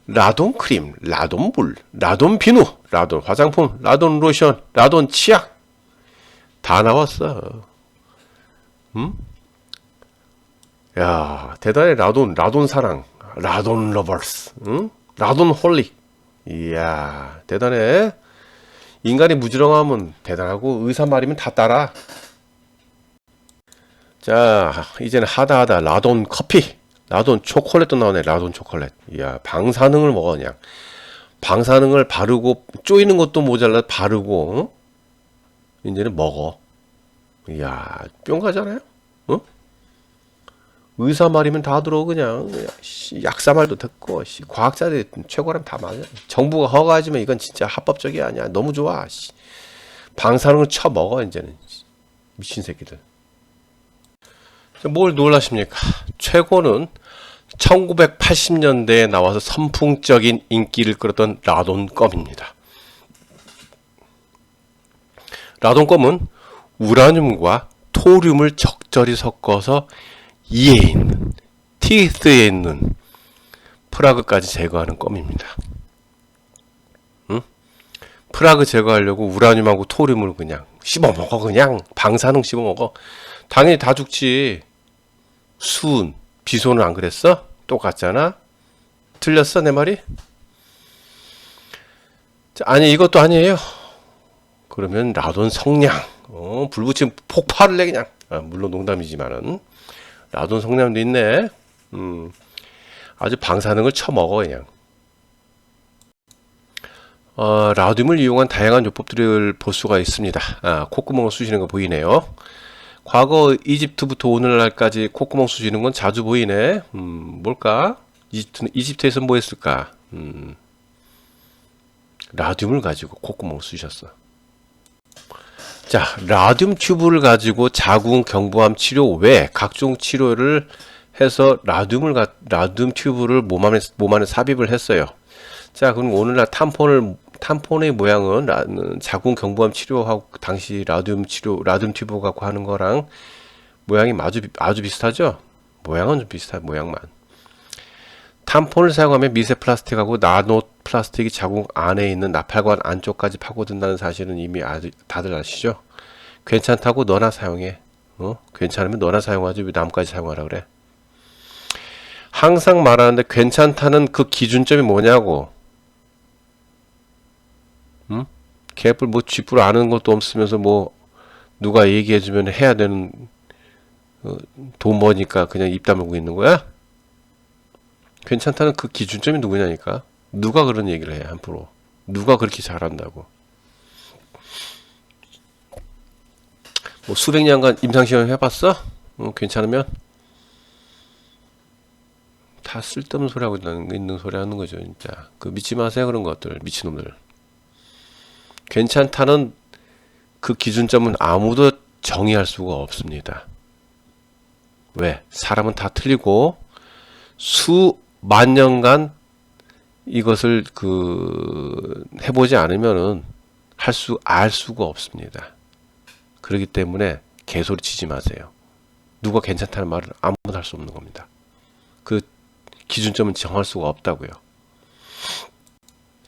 라돈 크림, 라돈 물, 라돈 비누, 라돈 화장품, 라돈 로션, 라돈 치약 다 나왔어. 야, 대단해. 라돈 사랑, 라돈 러버스, 라돈 홀릭. 이야, 대단해. 인간이 무지렁하면 대단하고 의사 말이면 다 따라. 자, 이제는 하다 라돈 커피, 라돈 초콜릿도 나오네. 라돈 초콜릿. 이야, 방사능을 먹어 그냥. 방사능을 바르고 쪼이는 것도 모자라 바르고 이제는 먹어. 이야, 뿅 가잖아요. 의사 말이면 다 들어 그냥. 약사 말도 듣고 과학자들이 최고라면 다 맞아. 정부가 허가하지만 이건 진짜 합법적이 아니야. 너무 좋아. 방사능을 쳐 먹어 이제는. 미친 새끼들. 뭘 놀라십니까? 최고는 1980년대에 나와서 선풍적인 인기를 끌었던 라돈껌입니다. 라돈껌은 우라늄과 토륨을 적절히 섞어서 이에 있는 티스에 있는 프라그까지 제거하는 껌입니다. 프라그 제거하려고 우라늄하고 토륨을 그냥 씹어먹어. 그냥 방사능 씹어먹어. 당연히 다 죽지. 수은, 비소는 안 그랬어? 똑같잖아? 틀렸어 내 말이? 자, 아니 이것도 아니에요. 그러면 라돈 성냥, 불 붙이면 폭발을 내 그냥. 물론 농담이지만은 라돈 성냥도 있네. 아주 방사능을 쳐먹어 그냥. 라듐을 이용한 다양한 요법들을 볼 수가 있습니다. 콧구멍을 쑤시는 거 보이네요. 과거 이집트부터 오늘날까지 콧구멍 쑤시는 건 자주 보이네. 뭘까? 이집트에서 뭐 했을까? 라듐을 가지고 콧구멍 쑤셨어. 자, 라듐 튜브를 가지고 자궁 경부암 치료 외 각종 치료를 해서 라듐 튜브를 몸 안에 삽입을 했어요. 자, 그럼 오늘날 탐폰의 모양은 자궁 경부암 치료하고 당시 라듐 튜브 갖고 하는 거랑 모양이 아주 비슷하죠? 모양은 좀 비슷한 모양만. 탐폰을 사용하면 미세 플라스틱하고 나노 플라스틱이 자궁 안에 있는 나팔관 안쪽까지 파고든다는 사실은 이미 다들 아시죠? 괜찮다고 너나 사용해. 괜찮으면 너나 사용하지 왜 남까지 사용하라 그래? 항상 말하는데 괜찮다는 그 기준점이 뭐냐고. 개뿔 뭐 쥐뿔 아는 것도 없으면서 뭐 누가 얘기해주면 해야 되는 돈 버니까 그냥 입 다물고 있는 거야? 괜찮다는 그 기준점이 누구냐니까. 누가 그런 얘기를 해 함부로. 누가 그렇게 잘한다고. 뭐 수백 년간 임상시험 해봤어? 괜찮으면 다 쓸데없는 소리 하고 있는 소리 하는 거죠 진짜. 그 믿지 마세요 그런 것들 미친놈들. 괜찮다는 그 기준점은 아무도 정의할 수가 없습니다. 왜? 사람은 다 틀리고 수만 년간 이것을 해보지 않으면은 알 수가 없습니다. 그렇기 때문에 개소리 치지 마세요. 누가 괜찮다는 말을 아무도 할 수 없는 겁니다. 그 기준점은 정할 수가 없다고요.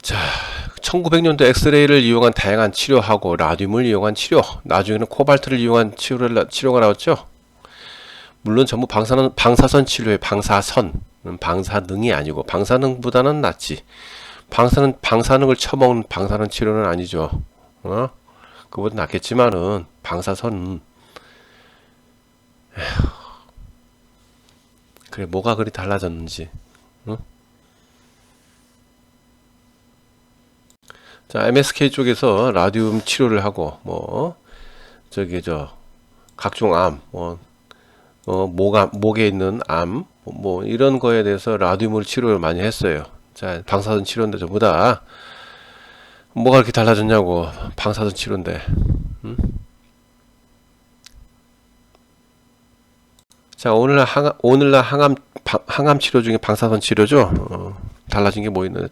자, 1900년도 엑스레이를 이용한 다양한 치료하고 라듐을 이용한 치료, 나중에는 코발트를 이용한 치료가 나왔죠. 물론 전부 방사선 치료에 방사능이 아니고 방사능보다는 낫지. 방사능을 처먹는 방사능 치료는 아니죠. 그보다 낫겠지만은 방사선 그래 뭐가 그리 달라졌는지. 자, MSK 쪽에서 라듐 치료를 하고 각종 암, 목에 있는 암, 이런 거에 대해서 라듐을 치료를 많이 했어요. 자, 방사선 치료인데 전부 다 뭐가 그렇게 달라졌냐고. 방사선 치료인데. 자, 오늘날 항암 치료 중에 방사선 치료죠. 달라진 게 뭐 있는?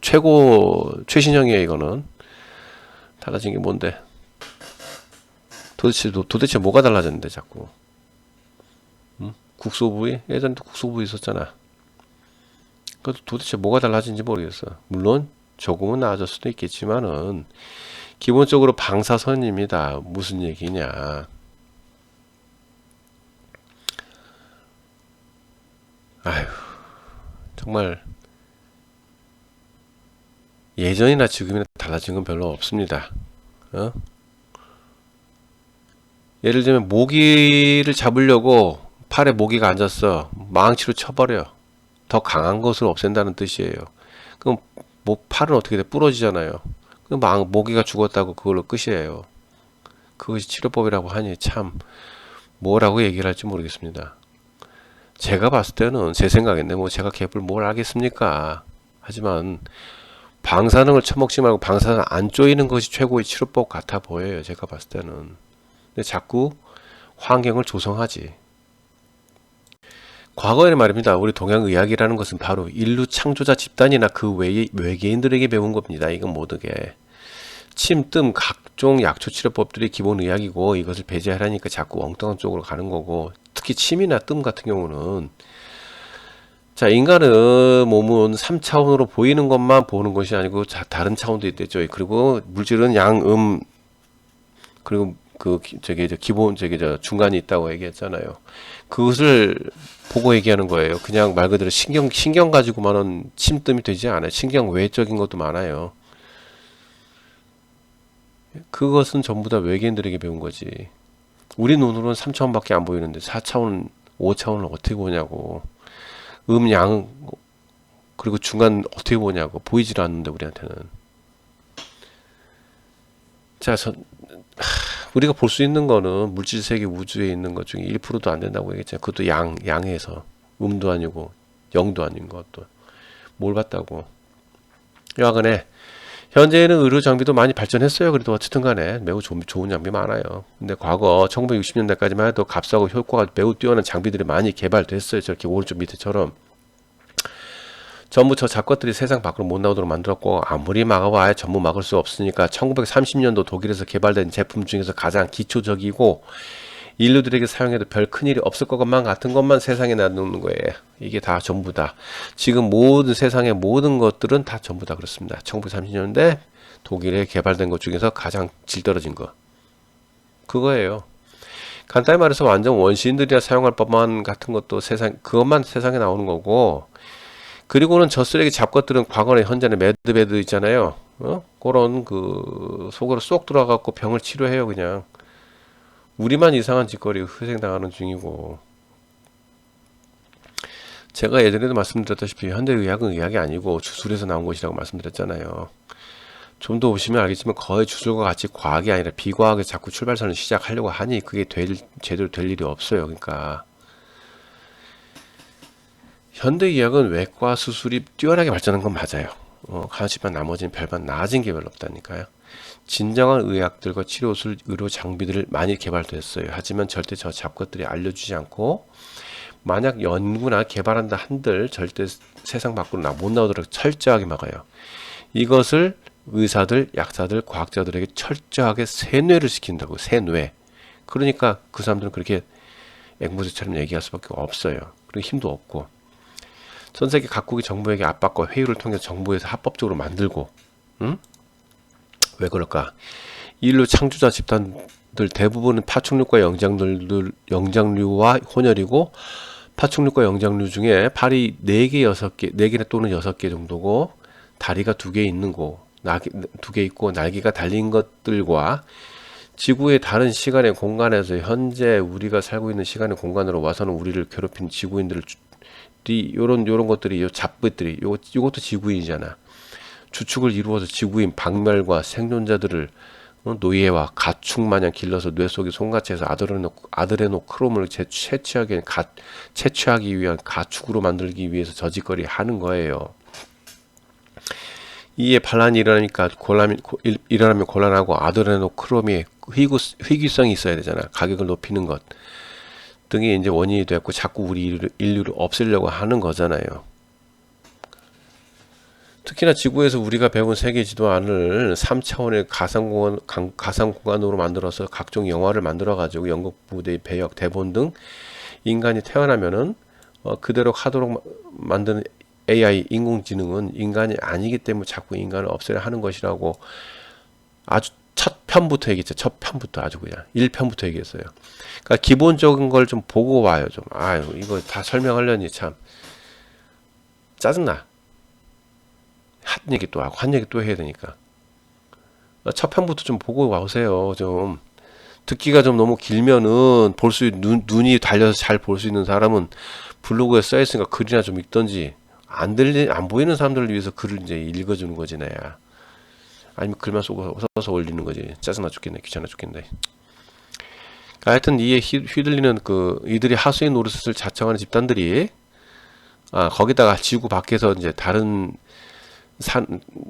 최신형이에요, 이거는. 달라진 게 뭔데? 도대체 뭐가 달라졌는데, 자꾸. 국소부위? 예전에도 국소부위 있었잖아. 그것도 도대체 뭐가 달라진지 모르겠어. 물론, 조금은 나아질 수도 있겠지만은, 기본적으로 방사선입니다. 무슨 얘기냐. 아휴, 정말 예전이나 지금이나 달라진 건 별로 없습니다. 예를 들면 모기를 잡으려고 팔에 모기가 앉았어. 망치로 쳐버려. 더 강한 것을 없앤다는 뜻이에요. 그럼 팔은 어떻게 돼? 부러지잖아요. 그럼 모기가 죽었다고 그걸로 끝이에요. 그것이 치료법이라고 하니 참 뭐라고 얘기를 할지 모르겠습니다. 제가 봤을 때는 제 생각인데 제가 개뿔 뭘 알겠습니까? 하지만 방사능을 처먹지 말고 방사능 안 쪼이는 것이 최고의 치료법 같아 보여요. 제가 봤을 때는. 근데 자꾸 환경을 조성하지. 과거에는 말입니다. 우리 동양의학이라는 것은 바로 인류 창조자 집단이나 그 외의 외계인들에게 배운 겁니다. 이건 모두게. 침, 뜸, 각종 약초 치료법들이 기본 의학이고 이것을 배제하라니까 자꾸 엉뚱한 쪽으로 가는 거고, 특히 침이나 뜸 같은 경우는 자, 인간은 몸은 3차원으로 보이는 것만 보는 것이 아니고 다른 차원도 있겠죠. 그리고 물질은 양, 그리고 기본 중간이 있다고 얘기했잖아요. 그것을 보고 얘기하는 거예요. 그냥 말 그대로 신경 가지고만은 침뜸이 되지 않아요. 신경 외적인 것도 많아요. 그것은 전부 다 외계인들에게 배운 거지. 우리 눈으로는 3차원밖에 안 보이는데 4차원, 5차원을 어떻게 보냐고. 양, 그리고 중간 어떻게 보냐고. 보이질 않는데 우리한테는. 자, 우리가 볼 수 있는 거는 물질 세계 우주에 있는 것 중에 1%도 안 된다고 얘기했잖아요. 그것도 양에서 음도 아니고 0도 아닌 것도. 뭘 봤다고. 여하간에 현재는 의료 장비도 많이 발전했어요. 그래도 어쨌든 간에 매우 좋은 장비 많아요. 근데 과거 1960년대까지만 해도 값싸고 효과가 매우 뛰어난 장비들이 많이 개발됐어요. 저렇게 오른쪽 밑에처럼. 전부 저 잡것들이 세상 밖으로 못 나오도록 만들었고, 아무리 막아봐야 전부 막을 수 없으니까 1930년도 독일에서 개발된 제품 중에서 가장 기초적이고 인류들에게 사용해도 별 큰일이 없을 것만 같은 것만 세상에 놔놓는 거예요. 이게 다 전부 다. 지금 세상의 모든 것들은 다 전부 다 그렇습니다. 1930년대 독일에 개발된 것 중에서 가장 질 떨어진 거. 그거예요. 간단히 말해서 완전 원시인들이나 사용할 법만 같은 것도 그것만 세상에 나오는 거고, 그리고는 저 쓰레기 잡것들은 과거나 현재는 매드베드 있잖아요. 그런 속으로 쏙 들어가갖고 병을 치료해요, 그냥. 우리만 이상한 짓거리 희생당하는 중이고. 제가 예전에도 말씀드렸다시피 현대의학은 의학이 아니고 주술에서 나온 것이라고 말씀드렸잖아요. 좀 더 보시면 알겠지만 거의 주술과 같이 과학이 아니라 비과학에 자꾸 출발선을 시작하려고 하니 그게 제대로 될 일이 없어요. 그러니까 현대의학은 외과 수술이 뛰어나게 발전한 건 맞아요. 하지만 나머지는 별반 나아진 게 별로 없다니까요. 진정한 의학들과 치료술, 의료 장비들을 많이 개발됐어요. 하지만 절대 저 잡것들이 알려주지 않고 만약 연구나 개발한다 한들 절대 세상 밖으로 못 나오도록 철저하게 막아요. 이것을 의사들, 약사들, 과학자들에게 철저하게 세뇌를 시킨다고. 세뇌. 그러니까 그 사람들은 그렇게 앵무새처럼 얘기할 수밖에 없어요. 그리고 힘도 없고. 전 세계 각국이 정부에게 압박과 회유를 통해 정부에서 합법적으로 만들고, 응? 왜 그럴까? 인류 창조자 집단들 대부분은 파충류과 영장류와 혼혈이고, 파충류과 영장류 중에 발이 4개, 6개, 4개 또는 6개 정도고, 다리가 2개 있는 거, 2개 있고, 날개가 달린 것들과 지구의 다른 시간의 공간에서 현재 우리가 살고 있는 시간의 공간으로 와서는 우리를 괴롭힌 지구인들이 요런 것들이 요 잡것들이 요것도 지구인이잖아. 주축을 이루어서 지구인 박멸과 생존자들을 노예와 가축 마냥 길러서 뇌 속에 송가치해서 아드레노크롬을 채취하기 위한 가축으로 만들기 위해서 저짓거리 하는 거예요. 이에 반란이 일어나면 곤란하고 아드레노크롬이 희귀성이 있어야 되잖아. 가격을 높이는 것 등이 이제 원인이 됐고 자꾸 우리 인류를 없애려고 하는 거잖아요. 특히나 지구에서 우리가 배운 세계 지도안을 3차원의 가상공간으로 만들어서 각종 영화를 만들어 가지고 연극 무대, 배역, 대본 등 인간이 태어나면은 그대로 하도록 만드는 AI 인공지능은 인간이 아니기 때문에 자꾸 인간을 없애려 하는 것이라고 아주 첫 편부터 얘기했죠. 첫 편부터 아주 그냥 1편부터 얘기했어요. 그러니까 기본적인 걸 좀 보고 와요. 좀 아유 이거 다 설명하려니 참 짜증나. 한 얘기 또 하고 한 얘기 또 해야 되니까 첫 편부터 좀 보고 와보세요. 좀 듣기가 좀 너무 길면은 눈이 달려서 잘 볼 수 있는 사람은 블로그에 써 있으니까 글이나 좀 읽던지 안 보이는 사람들을 위해서 글을 이제 읽어주는 거지 나야. 아니면 글만 써서 올리는 거지. 짜증나 죽겠네. 귀찮아 죽겠네. 하여튼 이에 휘둘리는 이들이 하수인 노릇을 자청하는 집단들이 거기다가 지구 밖에서 이제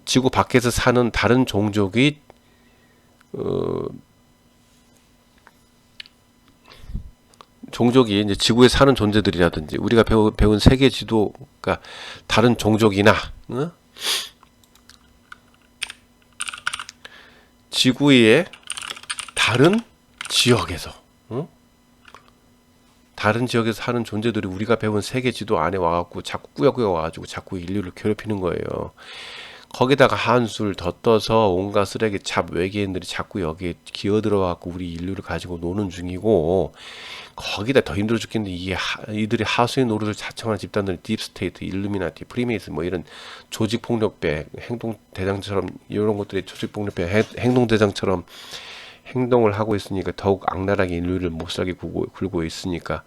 지구 밖에서 사는 다른 종족이 이제 지구에 사는 존재들이라든지 우리가 배운 세계 지도가 다른 종족이나 지구의 다른 지역에서 사는 존재들이 우리가 배운 세계 지도 안에 와갖고 자꾸 꾸역꾸역 와가지고 자꾸 인류를 괴롭히는 거예요. 거기다가 한술 더 떠서 온갖 쓰레기 외계인들이 자꾸 여기에 기어들어와갖고 우리 인류를 가지고 노는 중이고, 거기다 더 힘들어 죽겠는데 이들이 하수인 노릇을 자청하는 집단들은 딥스테이트, 일루미나티, 프리메이슨 뭐 이런 조직폭력배, 행동대장처럼 이런 것들이 조직폭력배, 행동대장처럼 행동을 하고 있으니까 더욱 악랄하게 인류를 못살게 굴고 있으니까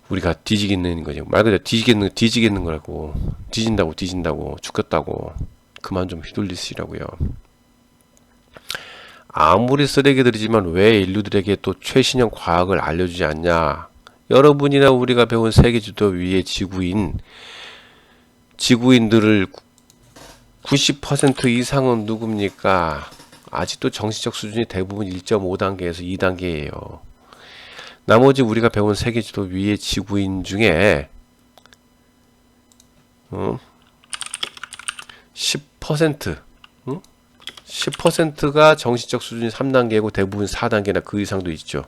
우리가 뒤지겠는 거죠. 말 그대로 뒤지겠는 거라고. 뒤진다고 죽겠다고. 그만 좀 휘둘리시라고요. 아무리 쓰레기들이지만 왜 인류들에게 또 최신형 과학을 알려주지 않냐. 여러분이나 우리가 배운 세계지도 위에 지구인들을 90% 이상은 누굽니까? 아직도 정신적 수준이 대부분 1.5단계에서 2단계예요. 나머지 우리가 배운 세계지도 위의 지구인 중에 10%가 정신적 수준이 3단계고 대부분 4단계나 그 이상도 있죠.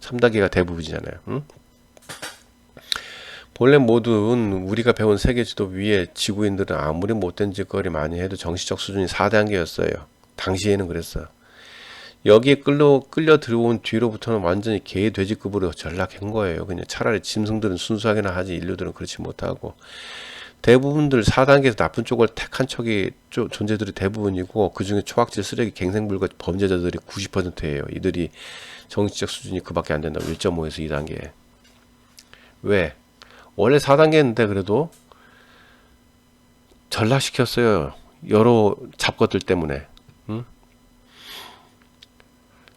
3단계가 대부분이잖아요. 본래 모든 우리가 배운 세계지도 위에 지구인들은 아무리 못된 짓거리 많이 해도 정신적 수준이 4단계였어요. 당시에는 그랬어요. 여기에 끌려 들어온 뒤로부터는 완전히 개 돼지급으로 전락한 거예요. 그냥 차라리 짐승들은 순수하게나 하지 인류들은 그렇지 못하고, 대부분들 4단계에서 나쁜 쪽을 택한 존재들이 대부분이고, 그 중에 초악질, 쓰레기, 갱생불가 범죄자들이 90%예요. 이들이 정신적 수준이 그밖에 안 된다고. 1.5에서 2단계. 왜? 원래 4단계였는데 그래도 전락시켰어요. 여러 잡것들 때문에.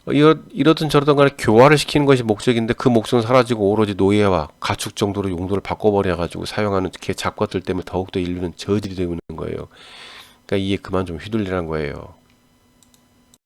이러든 저러든 간에 교화를 시키는 것이 목적인데 그 목적은 사라지고 오로지 노예와 가축 정도로 용도를 바꿔버려가지고 사용하는 개 잡것들 때문에 더욱더 인류는 저질이 되고 있는 거예요. 그러니까 이에 그만 좀 휘둘리라는 거예요.